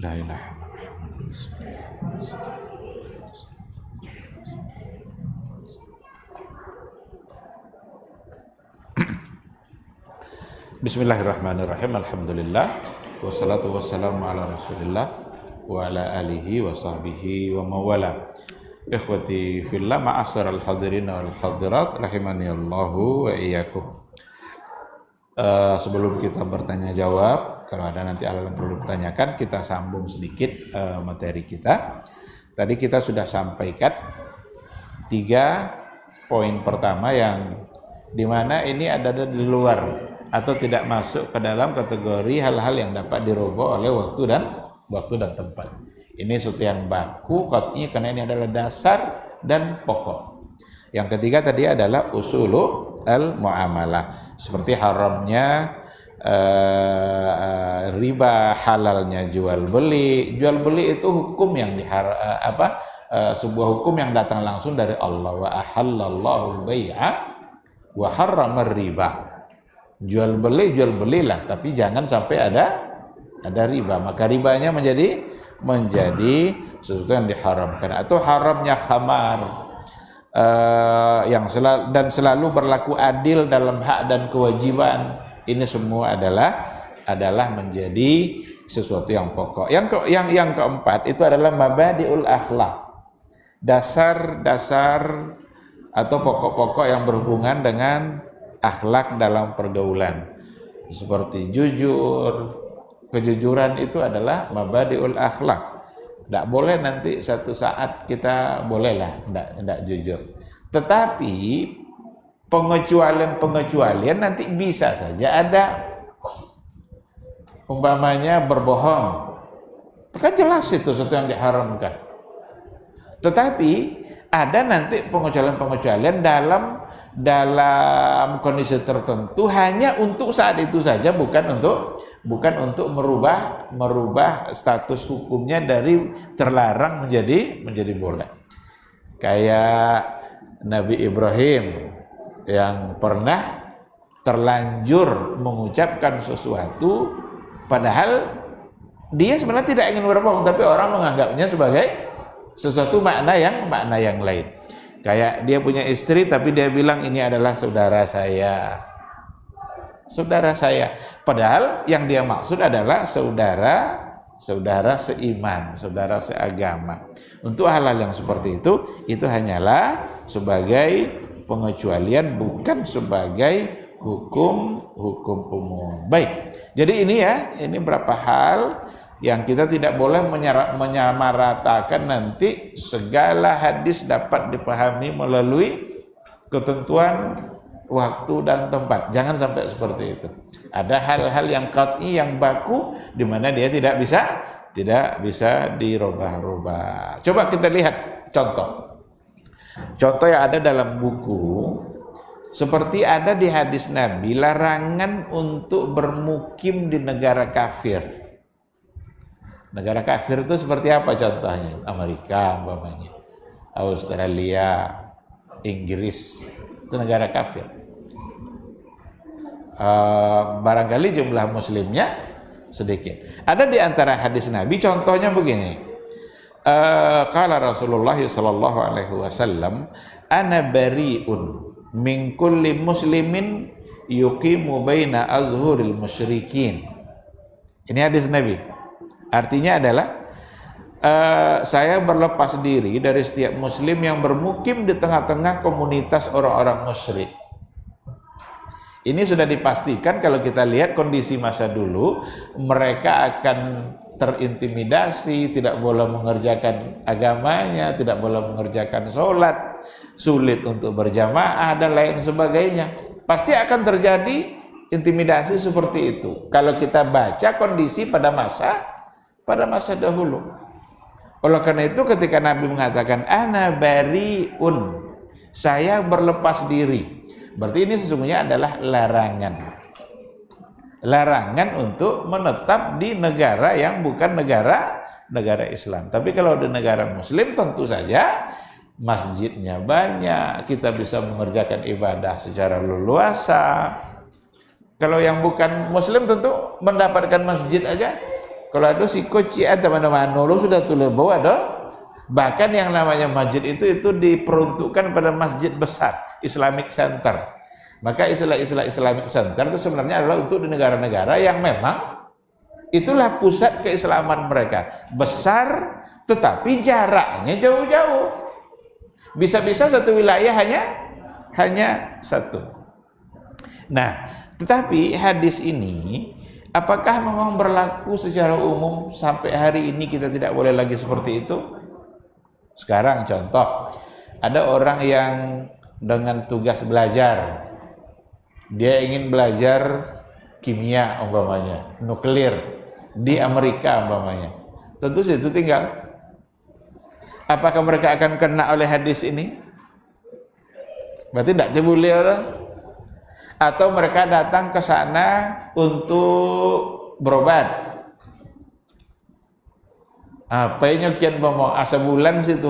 La ilaha illallah. Bismillahirrahmanirrahim. Alhamdulillah wassalatu wassalamu ala Rasulillah wa ala alihi wa sahbihi wa mawala. Ikhwati fillah, ma'asyiral hadirin wal hadirat rahimani Allahu wa iyyakum. Sebelum kita bertanya jawab, kalau ada nanti hal yang perlu ditanyakan, kita sambung sedikit materi kita. Tadi kita sudah sampaikan 3 poin pertama yang dimana ini ada di luar atau tidak masuk ke dalam kategori hal-hal yang dapat dirubah oleh waktu dan tempat. Ini sesuatu yang baku qat'i karena ini adalah dasar dan pokok. Yang ketiga tadi adalah usulu al-muamalah, seperti haramnya riba, halalnya jual beli. Jual beli itu hukum yang sebuah hukum yang datang langsung dari Allah. Wa ahallallahu al-bai'a wa harrama riba. Jual belilah, tapi jangan sampai ada riba. Maka ribanya menjadi sesuatu yang diharamkan. Atau haramnya khamar, yang selalu berlaku adil dalam hak dan kewajiban. Ini semua adalah menjadi sesuatu yang pokok. Yang keempat itu adalah mabadiul akhlak, dasar atau pokok-pokok yang berhubungan dengan akhlak dalam pergaulan, seperti jujur. Kejujuran itu adalah mabadiul akhlak. Tidak boleh nanti satu saat kita bolehlah tidak jujur. Tetapi pengecualian nanti bisa saja ada. Umpamanya berbohong, kan jelas itu sesuatu yang diharamkan. Tetapi ada nanti pengecualian dalam kondisi tertentu, hanya untuk saat itu saja, bukan untuk merubah status hukumnya dari terlarang menjadi boleh. Kayak Nabi Ibrahim yang pernah terlanjur mengucapkan sesuatu padahal dia sebenarnya tidak ingin berbohong, tapi orang menganggapnya sebagai sesuatu makna yang lain. Kayak dia punya istri tapi dia bilang ini adalah saudara saya. Padahal yang dia maksud adalah saudara seiman, saudara seagama. Untuk hal-hal yang seperti itu hanyalah sebagai pengecualian, bukan sebagai hukum umum. Baik. Jadi ini berapa hal yang kita tidak boleh menyamaratakan. Nanti segala hadis dapat dipahami melalui ketentuan waktu dan tempat. Jangan sampai seperti itu. Ada hal-hal yang qat'i, yang baku, di mana dia tidak bisa dirubah-rubah. Coba kita lihat contoh yang ada dalam buku. Seperti ada di hadis Nabi, larangan untuk bermukim di negara kafir. Negara kafir itu seperti apa contohnya? Amerika umpamanya, Australia, Inggris, itu negara kafir. Barangkali jumlah muslimnya sedikit. Ada di antara hadis Nabi, contohnya begini. Qala Rasulullah sallallahu alaihi wasallam, ana bari'un min kulli muslimin yuqimu baina azhuril musyrikin. Ini hadis Nabi. Artinya adalah saya berlepas diri dari setiap muslim yang bermukim di tengah-tengah komunitas orang-orang musyrik. Ini sudah dipastikan kalau kita lihat kondisi masa dulu, mereka akan terintimidasi, tidak boleh mengerjakan agamanya, tidak boleh mengerjakan sholat, sulit untuk berjamaah dan lain sebagainya. Pasti akan terjadi intimidasi seperti itu kalau kita baca kondisi pada masa dahulu. Oleh karena itu ketika Nabi mengatakan ana bari'un, saya berlepas diri, berarti ini sesungguhnya adalah larangan untuk menetap di negara yang bukan negara Islam. Tapi kalau di negara muslim tentu saja masjidnya banyak, kita bisa mengerjakan ibadah secara leluasa. Kalau yang bukan muslim tentu mendapatkan masjid aja Kalau ada si koci ada mana-mana lo sudah tulis bawa ada. Bahkan yang namanya masjid itu diperuntukkan pada masjid besar, Islamic Center. Maka istilah-istilah Islamic Center itu sebenarnya adalah untuk di negara-negara yang memang itulah pusat keislaman mereka. Besar tetapi jaraknya jauh-jauh. Bisa-bisa satu wilayah hanya satu. Nah, tetapi hadis ini apakah memang berlaku secara umum sampai hari ini kita tidak boleh lagi seperti itu? Sekarang contoh, ada orang yang dengan tugas belajar, dia ingin belajar kimia umpamanya, nuklir di Amerika umpamanya. Tentu situ tinggal. Apakah mereka akan kena oleh hadis ini? Berarti tidak boleh orang. Atau mereka datang ke sana untuk berobat. Apa yang nyokian mau sebulan situ,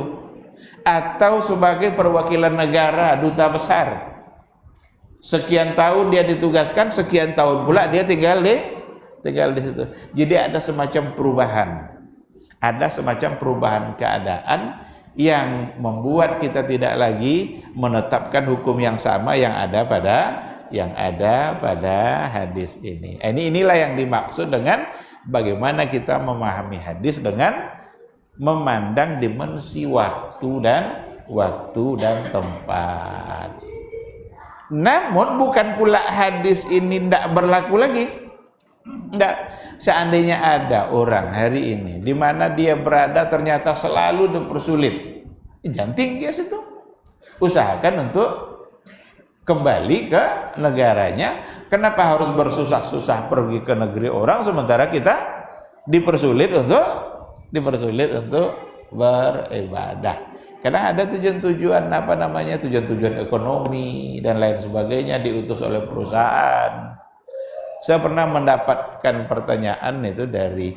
atau sebagai perwakilan negara, duta besar, sekian tahun dia ditugaskan, sekian tahun pula dia tinggal di situ. Jadi ada semacam perubahan keadaan yang membuat kita tidak lagi menetapkan hukum yang sama yang ada pada hadis ini. Inilah yang dimaksud dengan bagaimana kita memahami hadis dengan memandang dimensi waktu dan tempat. Namun bukan pula hadis ini tidak berlaku lagi. Tidak. Seandainya ada orang hari ini di mana dia berada ternyata selalu dipersulit, jangan tinggi situ. Usahakan untuk kembali ke negaranya. Kenapa harus bersusah-susah pergi ke negeri orang sementara kita dipersulit untuk beribadah? Karena ada tujuan-tujuan tujuan-tujuan ekonomi dan lain sebagainya diutus oleh perusahaan. Saya pernah mendapatkan pertanyaan itu dari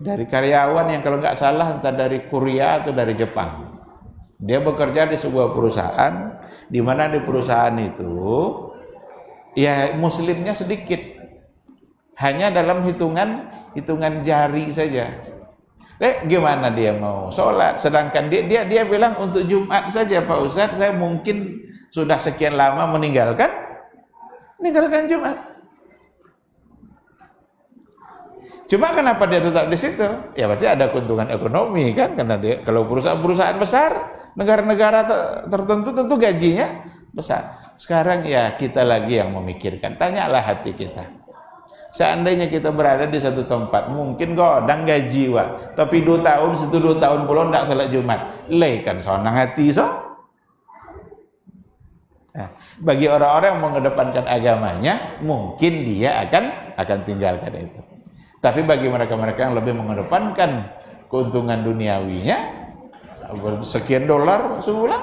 karyawan yang kalau nggak salah entah dari Korea atau dari Jepang. Dia bekerja di sebuah perusahaan, di mana di perusahaan itu ya muslimnya sedikit, hanya dalam hitungan jari saja. Gimana dia mau sholat? Sedangkan dia bilang untuk Jumat saja Pak Ustadz, saya mungkin sudah sekian lama meninggalkan Jumat. Cuma kenapa dia tetap di situ? Ya berarti ada keuntungan ekonomi kan, karena dia kalau perusahaan besar, negara-negara tertentu tentu gajinya besar. Sekarang ya kita lagi yang memikirkan. Tanyalah hati kita. Seandainya kita berada di satu tempat, mungkin godang gaji tapi 2 tahun situ 2 tahun pula tidak salat Jumat. Kan sonang hati so. Nah, bagi orang-orang yang mengedepankan agamanya, mungkin dia akan tinggalkan itu. Tapi bagi mereka-mereka yang lebih mengedepankan keuntungan duniawinya, sekian dolar sebulan,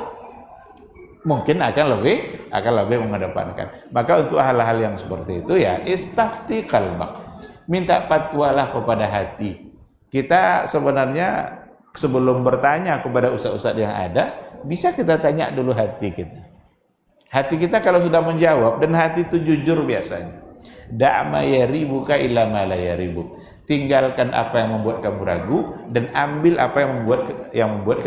mungkin akan lebih mengedepankan. Maka untuk hal-hal yang seperti itu ya istafti qalbak, minta fatwalah kepada hati. Kita sebenarnya sebelum bertanya kepada ustaz-ustaz yang ada, bisa kita tanya dulu hati kita. Hati kita kalau sudah menjawab, dan hati itu jujur biasanya, da'ma yaribuka illa ma la yaribuk, tinggalkan apa yang membuat kamu ragu dan ambil apa yang membuat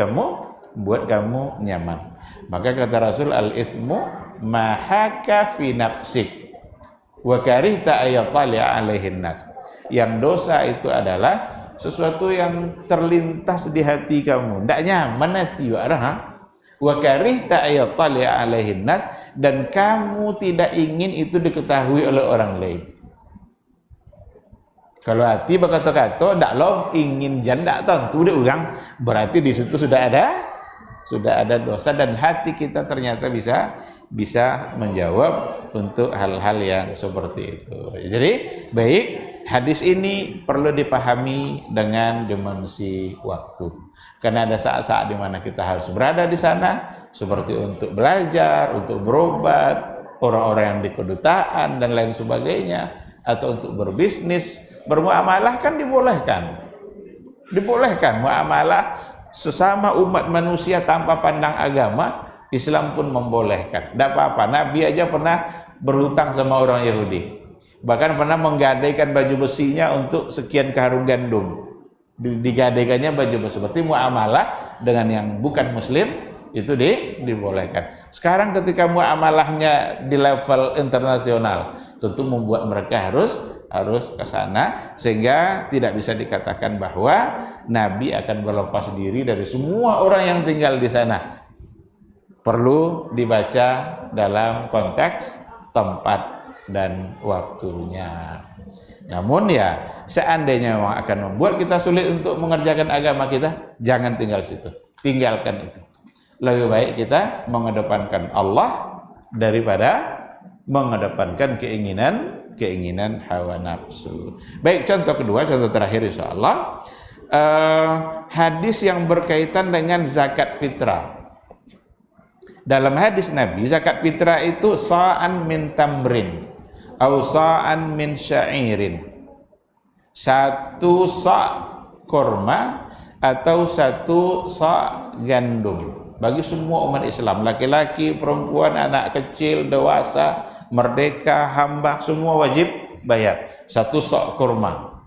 kamu nyaman. Maka kata Rasul, al-ismu ma haka fi nafsik wa karihta ayatali alaihin nas. Yang dosa itu adalah sesuatu yang terlintas di hati kamu, tidak nyaman hati wa karihta ayatali alaihin nas, dan kamu tidak ingin itu diketahui oleh orang lain. Kalau hati berkata-kata ndak lo ingin janda tentu dia orang, berarti di situ sudah ada dosa, dan hati kita ternyata bisa menjawab untuk hal-hal yang seperti itu. Jadi baik, hadis ini perlu dipahami dengan dimensi waktu. Karena ada saat-saat di mana kita harus berada di sana, seperti untuk belajar, untuk berobat, orang-orang yang di kedutaan dan lain sebagainya, atau untuk berbisnis, bermuamalah kan dibolehkan muamalah sesama umat manusia tanpa pandang agama. Islam pun membolehkan, tidak apa-apa. Nabi aja pernah berhutang sama orang Yahudi. Bahkan pernah menggadaikan baju besinya untuk sekian karung gandum. Digadaikannya baju besi. Seperti muamalah dengan yang bukan muslim itu dibolehkan. Sekarang ketika muamalahnya di level internasional, tentu membuat mereka harus ke sana, sehingga tidak bisa dikatakan bahwa Nabi akan berlepas diri dari semua orang yang tinggal di sana. Perlu dibaca dalam konteks tempat dan waktunya. Namun ya, seandainya memang akan membuat kita sulit untuk mengerjakan agama kita, jangan tinggal situ, tinggalkan itu. Lebih baik kita mengedepankan Allah daripada mengedepankan keinginan hawa nafsu. Baik, contoh kedua, contoh terakhir insyaallah, hadis yang berkaitan dengan zakat fitrah. Dalam hadis Nabi, zakat fitrah itu sa'an min tamrin au sa'an min sya'irin. 1 sa' kurma atau 1 sa' gandum. Bagi semua umat Islam, laki-laki, perempuan, anak kecil, dewasa, merdeka, hamba, semua wajib bayar 1 sa' kurma.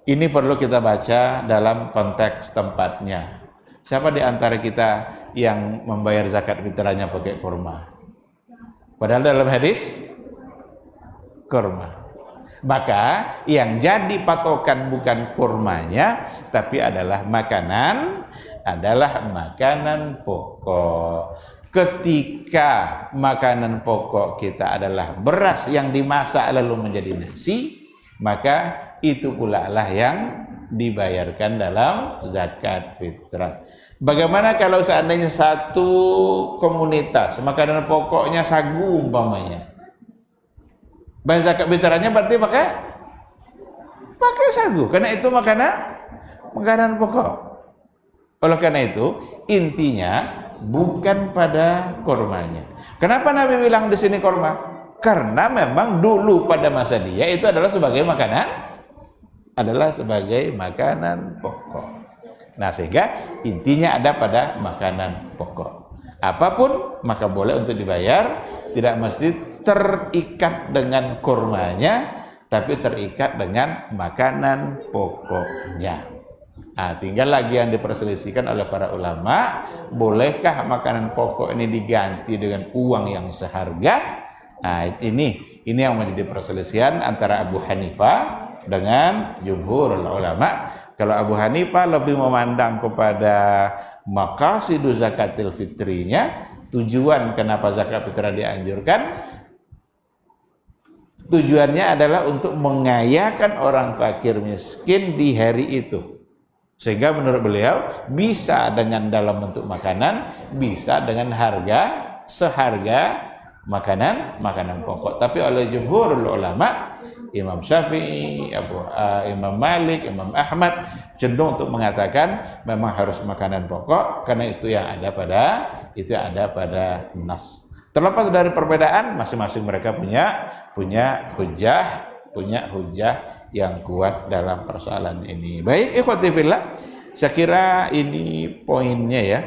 Ini perlu kita baca dalam konteks tempatnya. Siapa di antara kita yang membayar zakat fitrahnya pakai kurma? Padahal dalam hadis kurma. Maka yang jadi patokan bukan kurmanya, tapi adalah makanan pokok. Ketika makanan pokok kita adalah beras yang dimasak lalu menjadi nasi, maka itu pula lah yang dibayarkan dalam zakat fitrah. Bagaimana kalau seandainya satu komunitas makanan pokoknya sagu umpamanya? Bayar zakat fitrahnya berarti pakai sagu, karena itu makanan pokok. Oleh karena itu, intinya bukan pada kormanya. Kenapa Nabi bilang di sini korma? Karena memang dulu pada masa dia itu adalah sebagai makanan pokok. Nah, sehingga intinya ada pada makanan pokok. Apapun maka boleh untuk dibayar, tidak mesti terikat dengan kurmanya, tapi terikat dengan makanan pokoknya. Nah, tinggal lagi yang diperselisihkan oleh para ulama, bolehkah makanan pokok ini diganti dengan uang yang seharga? Nah, ini yang menjadi perselisihan antara Abu Hanifah dengan jumhurul ulama. Kalau Abu Hanifah lebih memandang kepada maqasidu zakatil fitrinya, tujuan kenapa zakat fitrah dianjurkan, tujuannya adalah untuk mengayakan orang fakir miskin di hari itu. Sehingga menurut beliau bisa dengan dalam bentuk makanan, bisa dengan harga seharga makanan pokok. Tapi oleh jumhurul ulama, Imam Syafi'i, Imam Malik, Imam Ahmad cenderung untuk mengatakan memang harus makanan pokok, karena itu yang ada pada nas. Terlepas dari perbedaan, masing-masing mereka punya hujah yang kuat dalam persoalan ini. Baik, ikhwati fillah, saya kira ini poinnya ya.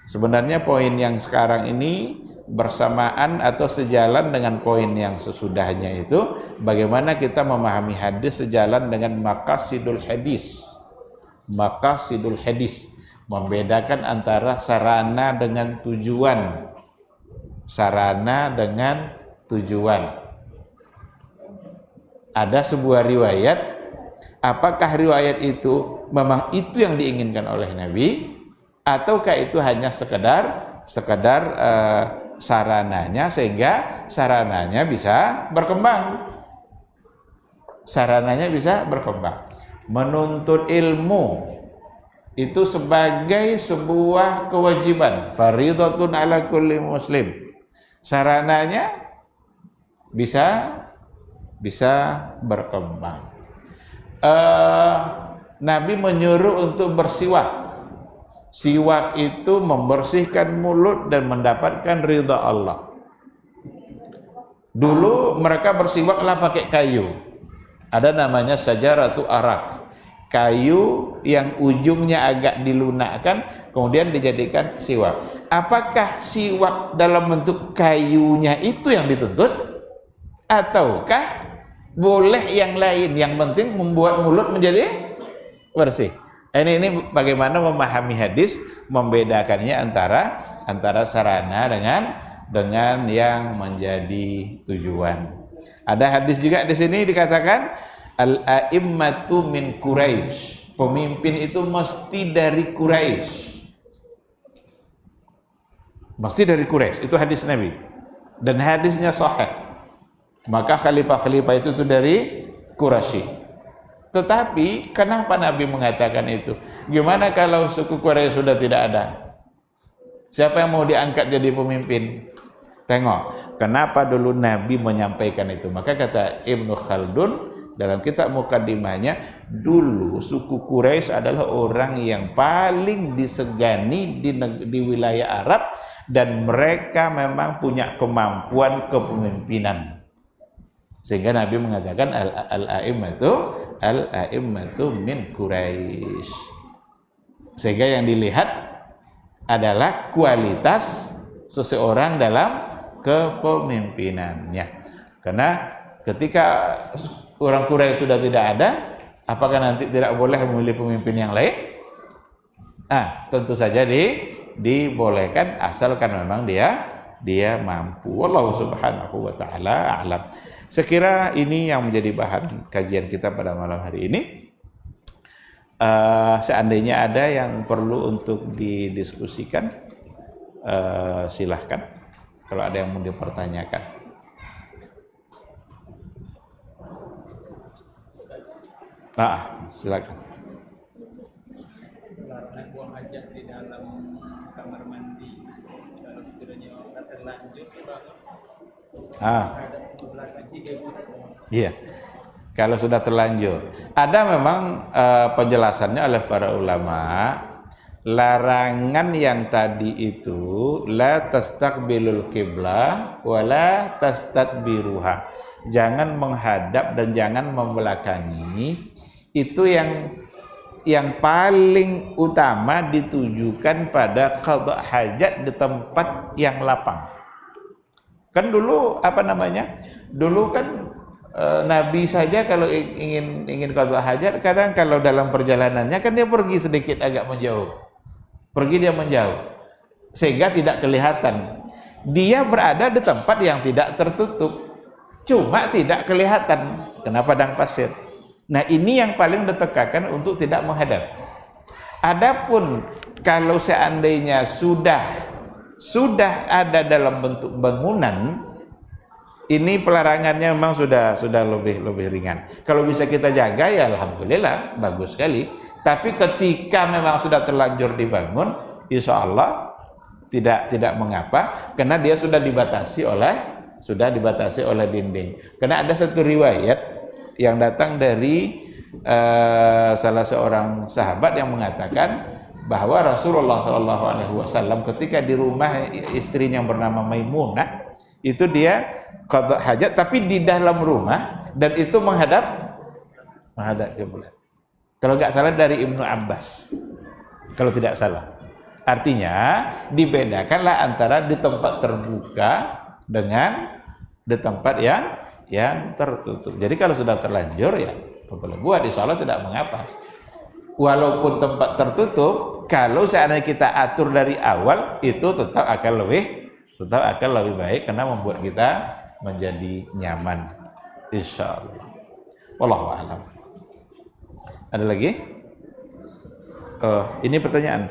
Sebenarnya poin yang sekarang ini bersamaan atau sejalan dengan poin yang sesudahnya itu, bagaimana kita memahami hadis sejalan dengan maqasidul hadis. Maqasidul hadis membedakan antara sarana dengan tujuan. Sarana dengan tujuan. Ada sebuah riwayat, apakah riwayat itu memang itu yang diinginkan oleh Nabi, ataukah itu hanya sekedar sarananya, sehingga sarananya bisa berkembang. Menuntut ilmu itu sebagai sebuah kewajiban, fardhatun ala kulli muslim. Sarananya bisa berkembang. Nabi menyuruh untuk bersiwak. Siwak itu membersihkan mulut dan mendapatkan ridha Allah. Dulu mereka bersiwaklah pakai kayu. Ada namanya sajaratu arak. Kayu yang ujungnya agak dilunakkan, kemudian dijadikan siwak. Apakah siwak dalam bentuk kayunya itu yang dituntut? Ataukah boleh yang lain, yang penting membuat mulut menjadi bersih. Ini bagaimana memahami hadis, membedakannya antara sarana dengan yang menjadi tujuan. Ada hadis juga di sini dikatakan al-a'immatu min Quraisy. Pemimpin itu mesti dari Quraisy. Mesti dari Quraisy, itu hadis Nabi. Dan hadisnya sahih. Maka khalifah-khalifah itu dari Quraisy. Tetapi kenapa Nabi mengatakan itu? Gimana kalau suku Quraisy sudah tidak ada? Siapa yang mau diangkat jadi pemimpin? Tengok, kenapa dulu Nabi menyampaikan itu? Maka kata Ibnu Khaldun dalam kitab Muqaddimahnya, dulu suku Quraisy adalah orang yang paling disegani di wilayah Arab, dan mereka memang punya kemampuan kepemimpinan. Sehingga Nabi mengatakan al-a'immatu min Quraisy. Sehingga yang dilihat adalah kualitas seseorang dalam kepemimpinannya. Karena ketika orang Quraisy sudah tidak ada, apakah nanti tidak boleh memilih pemimpin yang lain? Tentu saja dibolehkan, asalkan memang dia mampu. Wallahu subhanahu wa ta'ala a'lam. Sekira ini yang menjadi bahan kajian kita pada malam hari ini. Seandainya ada yang perlu untuk didiskusikan, silahkan. Kalau ada yang mau dipertanyakan. Silakan. Larangan buang hajat di dalam kamar mandi kalau sekiranya terlanjur Iya. Kalau sudah terlanjur, ada memang penjelasannya oleh para ulama. Larangan yang tadi itu la tastaqbilul qiblah wala tastadbiruha. Jangan menghadap dan jangan membelakangi. Itu yang paling utama ditujukan pada qada hajat di tempat yang lapang. Kan dulu dulu kan Nabi saja kalau ingin qada hajat, kadang kalau dalam perjalanannya kan dia pergi sedikit agak menjauh. Dia menjauh sehingga tidak kelihatan. Dia berada di tempat yang tidak tertutup, cuma tidak kelihatan kena padang pasir. Nah, ini yang paling ditekankan untuk tidak menghadap. Adapun kalau seandainya sudah ada dalam bentuk bangunan, ini pelarangannya memang sudah lebih ringan. Kalau bisa kita jaga ya alhamdulillah, bagus sekali. Tapi ketika memang sudah terlanjur dibangun, insya Allah tidak mengapa, karena dia sudah dibatasi oleh dinding. Karena ada satu riwayat yang datang dari salah seorang sahabat yang mengatakan bahwa Rasulullah SAW ketika di rumah istrinya yang bernama Maimunah, itu dia qada hajat tapi di dalam rumah, dan itu menghadap kiblat. Kalau nggak salah dari Ibnu Abbas, kalau tidak salah. Artinya dibedakanlah antara di tempat terbuka dengan di tempat yang tertutup. Jadi kalau sudah terlanjur ya boleh buat, insya Allah tidak mengapa. Walaupun tempat tertutup, kalau seandainya kita atur dari awal, itu tetap akan lebih baik karena membuat kita menjadi nyaman, insya Allah. Wallahu a'lam. Ada lagi? Ini pertanyaan.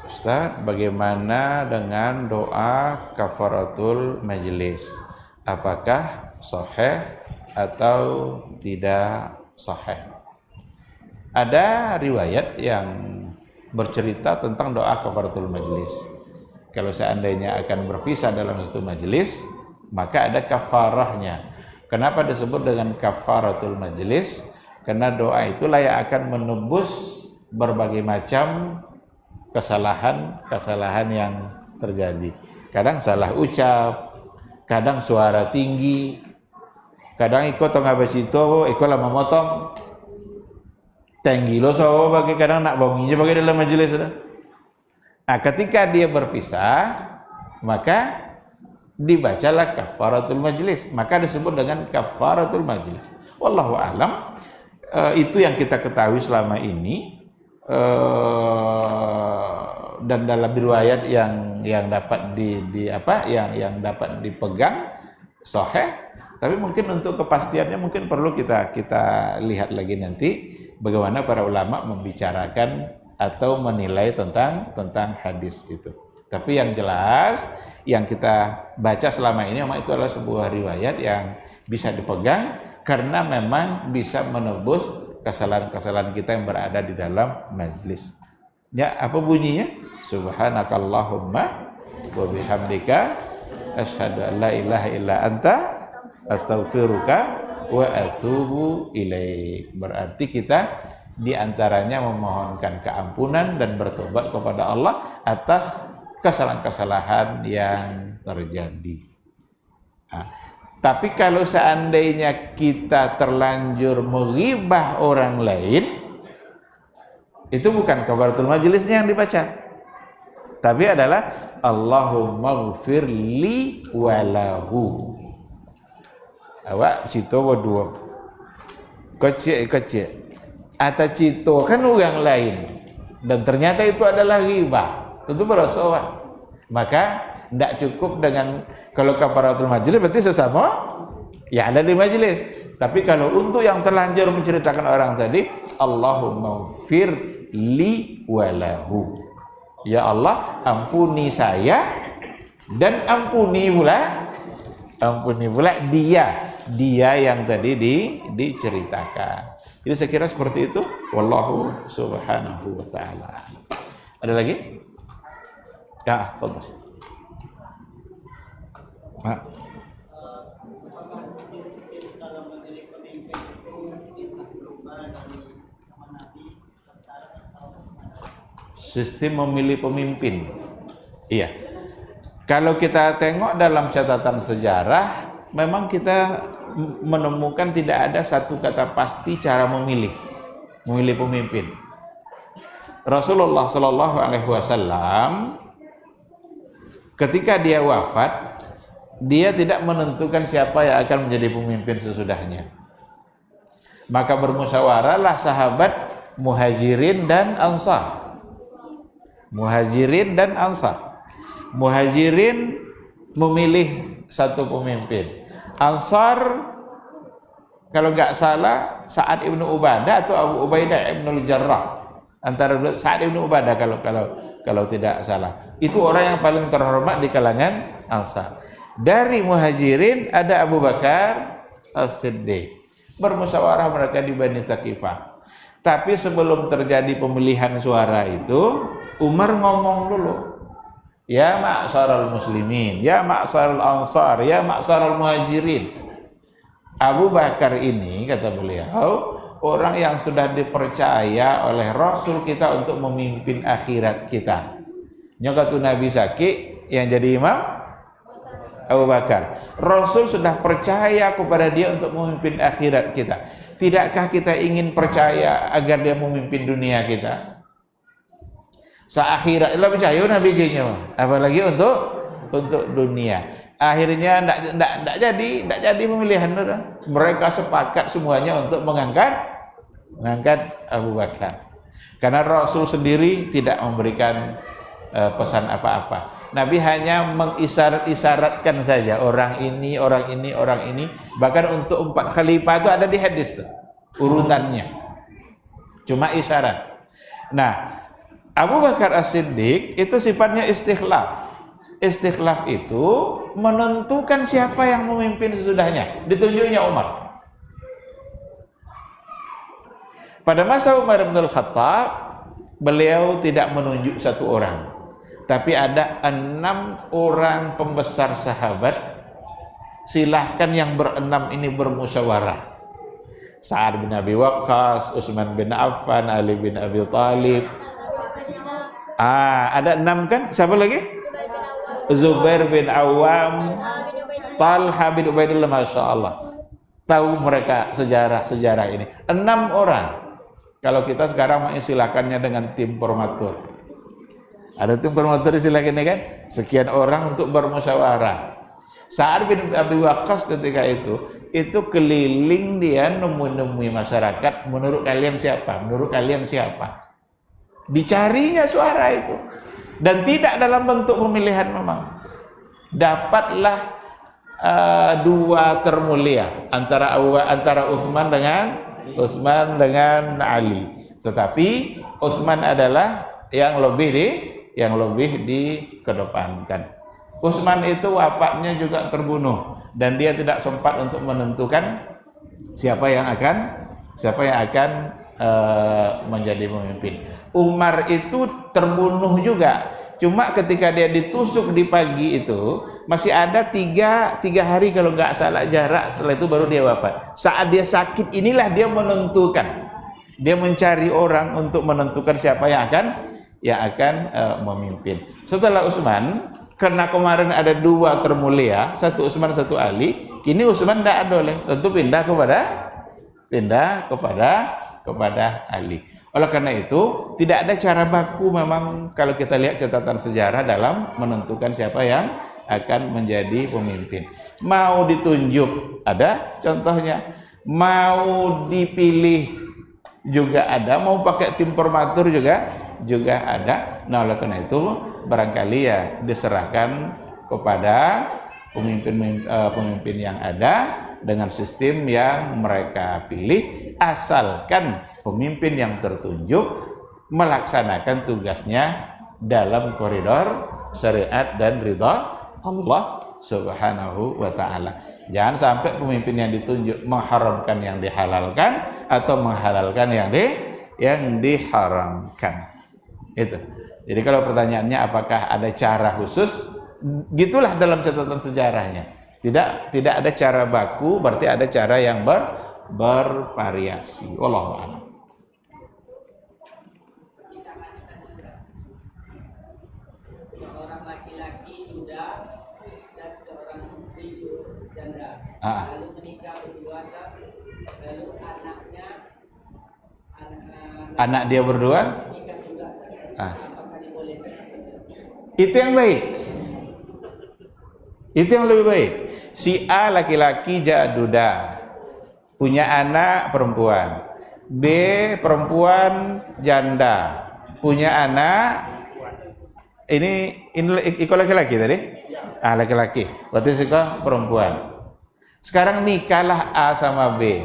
Ustaz, bagaimana dengan doa kafaratul majelis? Apakah sahih atau tidak sahih? Ada riwayat yang bercerita tentang doa kafaratul majelis. Kalau seandainya akan berpisah dalam satu majelis, maka ada kafarahnya. Kenapa disebut dengan kafaratul majelis? Karena doa itulah yang akan menebus berbagai macam kesalahan yang terjadi. Kadang salah ucap, kadang suara tinggi, kadang ikut ngabasito, ikut lama memotong. Tinggi lo so bagi kadang nak bonginya bagi dalam majelis. Nah, ketika dia berpisah, maka dibacalah kafaratul majlis, maka disebut dengan kafaratul majlis. Wallahu a'lam. Itu yang kita ketahui selama ini, dan dalam riwayat yang dapat yang dapat dipegang sahih. Tapi mungkin untuk kepastiannya mungkin perlu kita lihat lagi nanti bagaimana para ulama membicarakan atau menilai tentang hadis itu. Tapi yang jelas yang kita baca selama ini memang itu adalah sebuah riwayat yang bisa dipegang karena memang bisa menebus kesalahan-kesalahan kita yang berada di dalam majlis. Ya, apa bunyinya? Subhanakallahumma wa bihamdika asyhadu an la ilaha illa anta astaghfiruka wa atubu ilaik. Berarti kita diantaranya memohonkan keampunan dan bertobat kepada Allah atas kesalahan-kesalahan yang terjadi. Tapi kalau seandainya kita terlanjur menghibah orang lain, itu bukan kafaratul majlisnya yang dibaca, tapi adalah Allahumma ghfir li walahu. Awak cito berdua kecil atau cito kan orang lain dan ternyata itu adalah ghibah, tentu berdosa. Maka tidak cukup dengan kalau kafaratul majlis berarti sesama yang ada di majlis. Tapi kalau untuk yang terlanjur menceritakan orang tadi, Allahumma ghfir li walahu. Ya Allah, ampuni saya dan ampuni pula dia yang tadi diceritakan. Jadi saya kira seperti itu. Wallahu subhanahu wa ta'ala. Ada lagi? Ya, fadhal. Sistem memilih pemimpin. Iya. Kalau kita tengok dalam catatan sejarah, memang kita menemukan tidak ada satu kata pasti cara memilih pemimpin. Rasulullah Shallallahu Alaihi Wasallam ketika dia wafat, dia tidak menentukan siapa yang akan menjadi pemimpin sesudahnya. Maka bermusyawarahlah sahabat Muhajirin dan Ansar. Muhajirin memilih satu pemimpin. Ansar kalau nggak salah Sa'ad ibnu Ubadah atau Abu Ubaidah ibnu Jarrah. Antara Sa'ad ibnu Ubadah kalau tidak salah. Itu orang yang paling terhormat di kalangan Ansar. Dari Muhajirin ada Abu Bakar As-Siddiq. Bermusyawarah mereka di Bani Saqifah. Tapi sebelum terjadi pemilihan suara itu, Umar ngomong dulu. Ya ma'syaral muslimin, ya ma'syaral ansar, ya ma'syaral muhajirin. Abu Bakar ini, kata beliau, orang yang sudah dipercaya oleh Rasul kita untuk memimpin akhirat kita. Nyokatu Nabi Saki yang jadi imam Abu Bakar. Rasul sudah percaya kepada dia untuk memimpin akhirat kita. Tidakkah kita ingin percaya agar dia memimpin dunia kita? Seakhirat lah percaya Nabi kayaknya, apalagi untuk dunia. Akhirnya tidak jadi pemilihan. Mereka sepakat semuanya untuk mengangkat Abu Bakar. Karena Rasul sendiri tidak memberikan pesan apa-apa. Nabi hanya mengisyaratkan saja orang ini. Bahkan untuk 4 khalifah itu ada di hadis tuh urutannya. Cuma isyarat. Nah, Abu Bakar As-Siddiq itu sifatnya istikhlaf. Istikhlaf itu menentukan siapa yang memimpin sesudahnya. Ditunjuknya Umar. Pada masa Umar bin Khattab, beliau tidak menunjuk satu orang, tapi ada 6 orang pembesar sahabat. Silahkan yang berenam ini bermusyawarah. Sa'ad bin Abi Waqqas, Utsman bin Affan, Ali bin Abi Thalib. Ada 6 kan? Siapa lagi? Zubair bin Awam, Talha bin Ubaidillah, Masya Allah. Tahu mereka sejarah ini. 6 orang. Kalau kita sekarang mengistilahkannya dengan tim formatur. Ada tim formatur istilahnya kan? Sekian orang untuk bermusyawarah. Sa'ad bin Abi Waqqas ketika itu keliling dia nemui masyarakat, menurut kalian siapa? Menurut kalian siapa? Dicarinya suara itu. Dan tidak dalam bentuk pemilihan memang. Dapatlah dua termulia antara Utsman dengan Ali. Tetapi Utsman adalah yang lebih dikedepankan. Utsman itu wafatnya juga terbunuh dan dia tidak sempat untuk menentukan siapa yang akan menjadi pemimpin. Umar itu terbunuh juga. Cuma ketika dia ditusuk di pagi itu masih ada tiga hari kalau nggak salah jarak, setelah itu baru dia wafat. Saat dia sakit inilah dia menentukan. Dia mencari orang untuk menentukan siapa yang akan memimpin. Setelah Utsman, karena kemarin ada dua termulia, satu Utsman satu Ali, kini Utsman tidak ada, tentu pindah kepada Ali. Oleh karena itu tidak ada cara baku memang kalau kita lihat catatan sejarah dalam menentukan siapa yang akan menjadi pemimpin. Mau ditunjuk ada contohnya, mau dipilih juga ada, mau pakai tim formatur juga ada. Nah, oleh karena itu barangkali ya diserahkan kepada pemimpin yang ada dengan sistem yang mereka pilih, asalkan pemimpin yang tertunjuk melaksanakan tugasnya dalam koridor syariat dan ridha Allah Subhanahu wa ta'ala. Jangan sampai pemimpin yang ditunjuk mengharamkan yang dihalalkan atau menghalalkan yang diharamkan. Itu. Jadi kalau pertanyaannya apakah ada cara khusus, gitulah dalam catatan sejarahnya. Tidak ada cara baku, berarti ada cara yang bervariasi. Wallahu a'lam. Seorang laki-laki duda dan seorang istri janda. Lalu menikah berdua, lalu anak dia berdua. Itu yang baik. Itu yang lebih baik. Si A laki-laki duda, punya anak perempuan. B perempuan janda, punya anak. Ini iko laki-laki tadi? Laki-laki. Berarti siko perempuan. Sekarang nikahlah A sama B.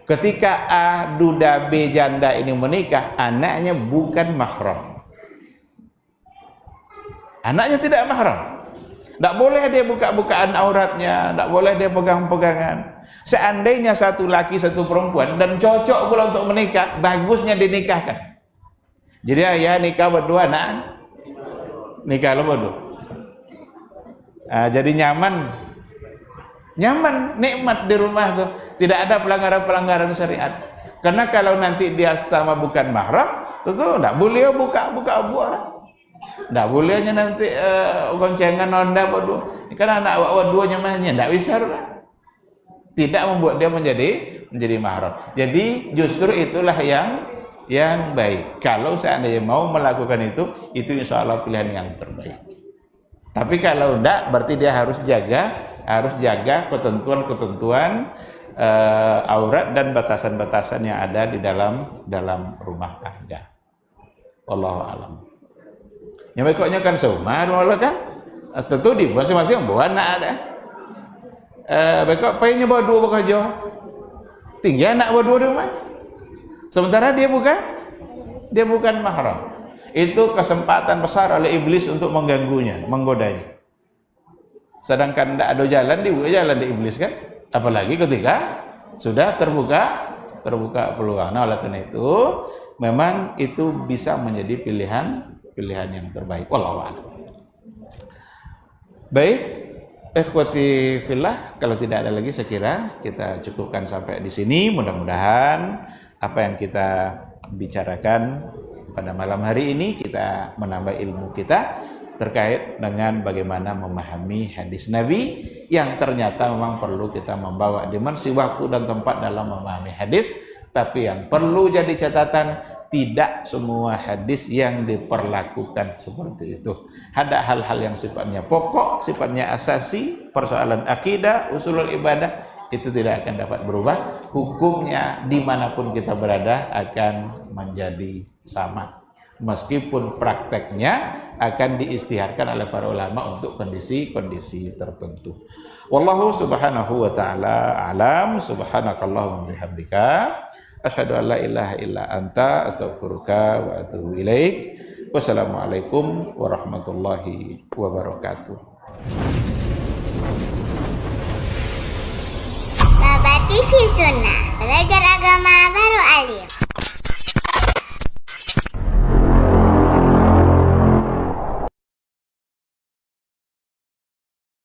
Ketika A duda B janda ini menikah, anaknya bukan mahram. Anaknya tidak mahram. Tak boleh dia buka-bukaan auratnya, tak boleh dia pegang-pegangan. Seandainya satu laki satu perempuan dan cocok pula untuk menikah, bagusnya dinikahkan. Jadi ya nikah berdua, nikah lo berdua. Jadi nyaman, nikmat di rumah tuh, tidak ada pelanggaran syariat. Karena kalau nanti dia sama bukan mahram, tentu tak boleh buka aurat. Tak bolehnya nanti goncengan nonda berdua. Karena anak berdua nyamanya tak bisa lah. Tidak membuat dia menjadi mahram. Jadi justru itulah yang baik. Kalau seandainya mau melakukan itu insya Allah pilihan yang terbaik. Tapi kalau tidak, berarti dia harus jaga ketentuan aurat dan batasan-batasan yang ada di dalam rumah tangga. Wallahu a'lam. Yang baiknya kan semua kan tentu di masing-masing bawa anak ada. Baiknya payahnya bawa dua bekerja, tinggi anak bawa dua di rumah. Sementara dia bukan mahram. Itu kesempatan besar oleh iblis untuk mengganggunya, menggodanya. Sedangkan tidak ada jalan, dibuka jalan di iblis kan. Apalagi ketika sudah terbuka peluang. Nah, oleh karena itu memang itu bisa menjadi pilihan yang terbaik. Wallahu a'lam. Baik, ikhwati fillah, kalau tidak ada lagi saya kira kita cukupkan sampai di sini. Mudah-mudahan apa yang kita bicarakan pada malam hari ini kita menambah ilmu kita terkait dengan bagaimana memahami hadis Nabi yang ternyata memang perlu kita membawa dimensi waktu dan tempat dalam memahami hadis Tapi yang perlu jadi catatan, tidak semua hadis yang diperlakukan seperti itu. Ada hal-hal yang sifatnya pokok, sifatnya asasi, persoalan akidah, usulul ibadah, itu tidak akan dapat berubah. Hukumnya dimanapun kita berada akan menjadi sama. Meskipun prakteknya akan diistiharkan oleh para ulama untuk kondisi-kondisi tertentu. Wallahu subhanahu wa ta'ala alam. Subhanakallahumma bihamdika asyhadu an la ilaha illa anta astaghfiruka wa atubu ilaik. Wassalamualaikum warahmatullahi wabarakatuh. Baba TV Sunnah, belajar agama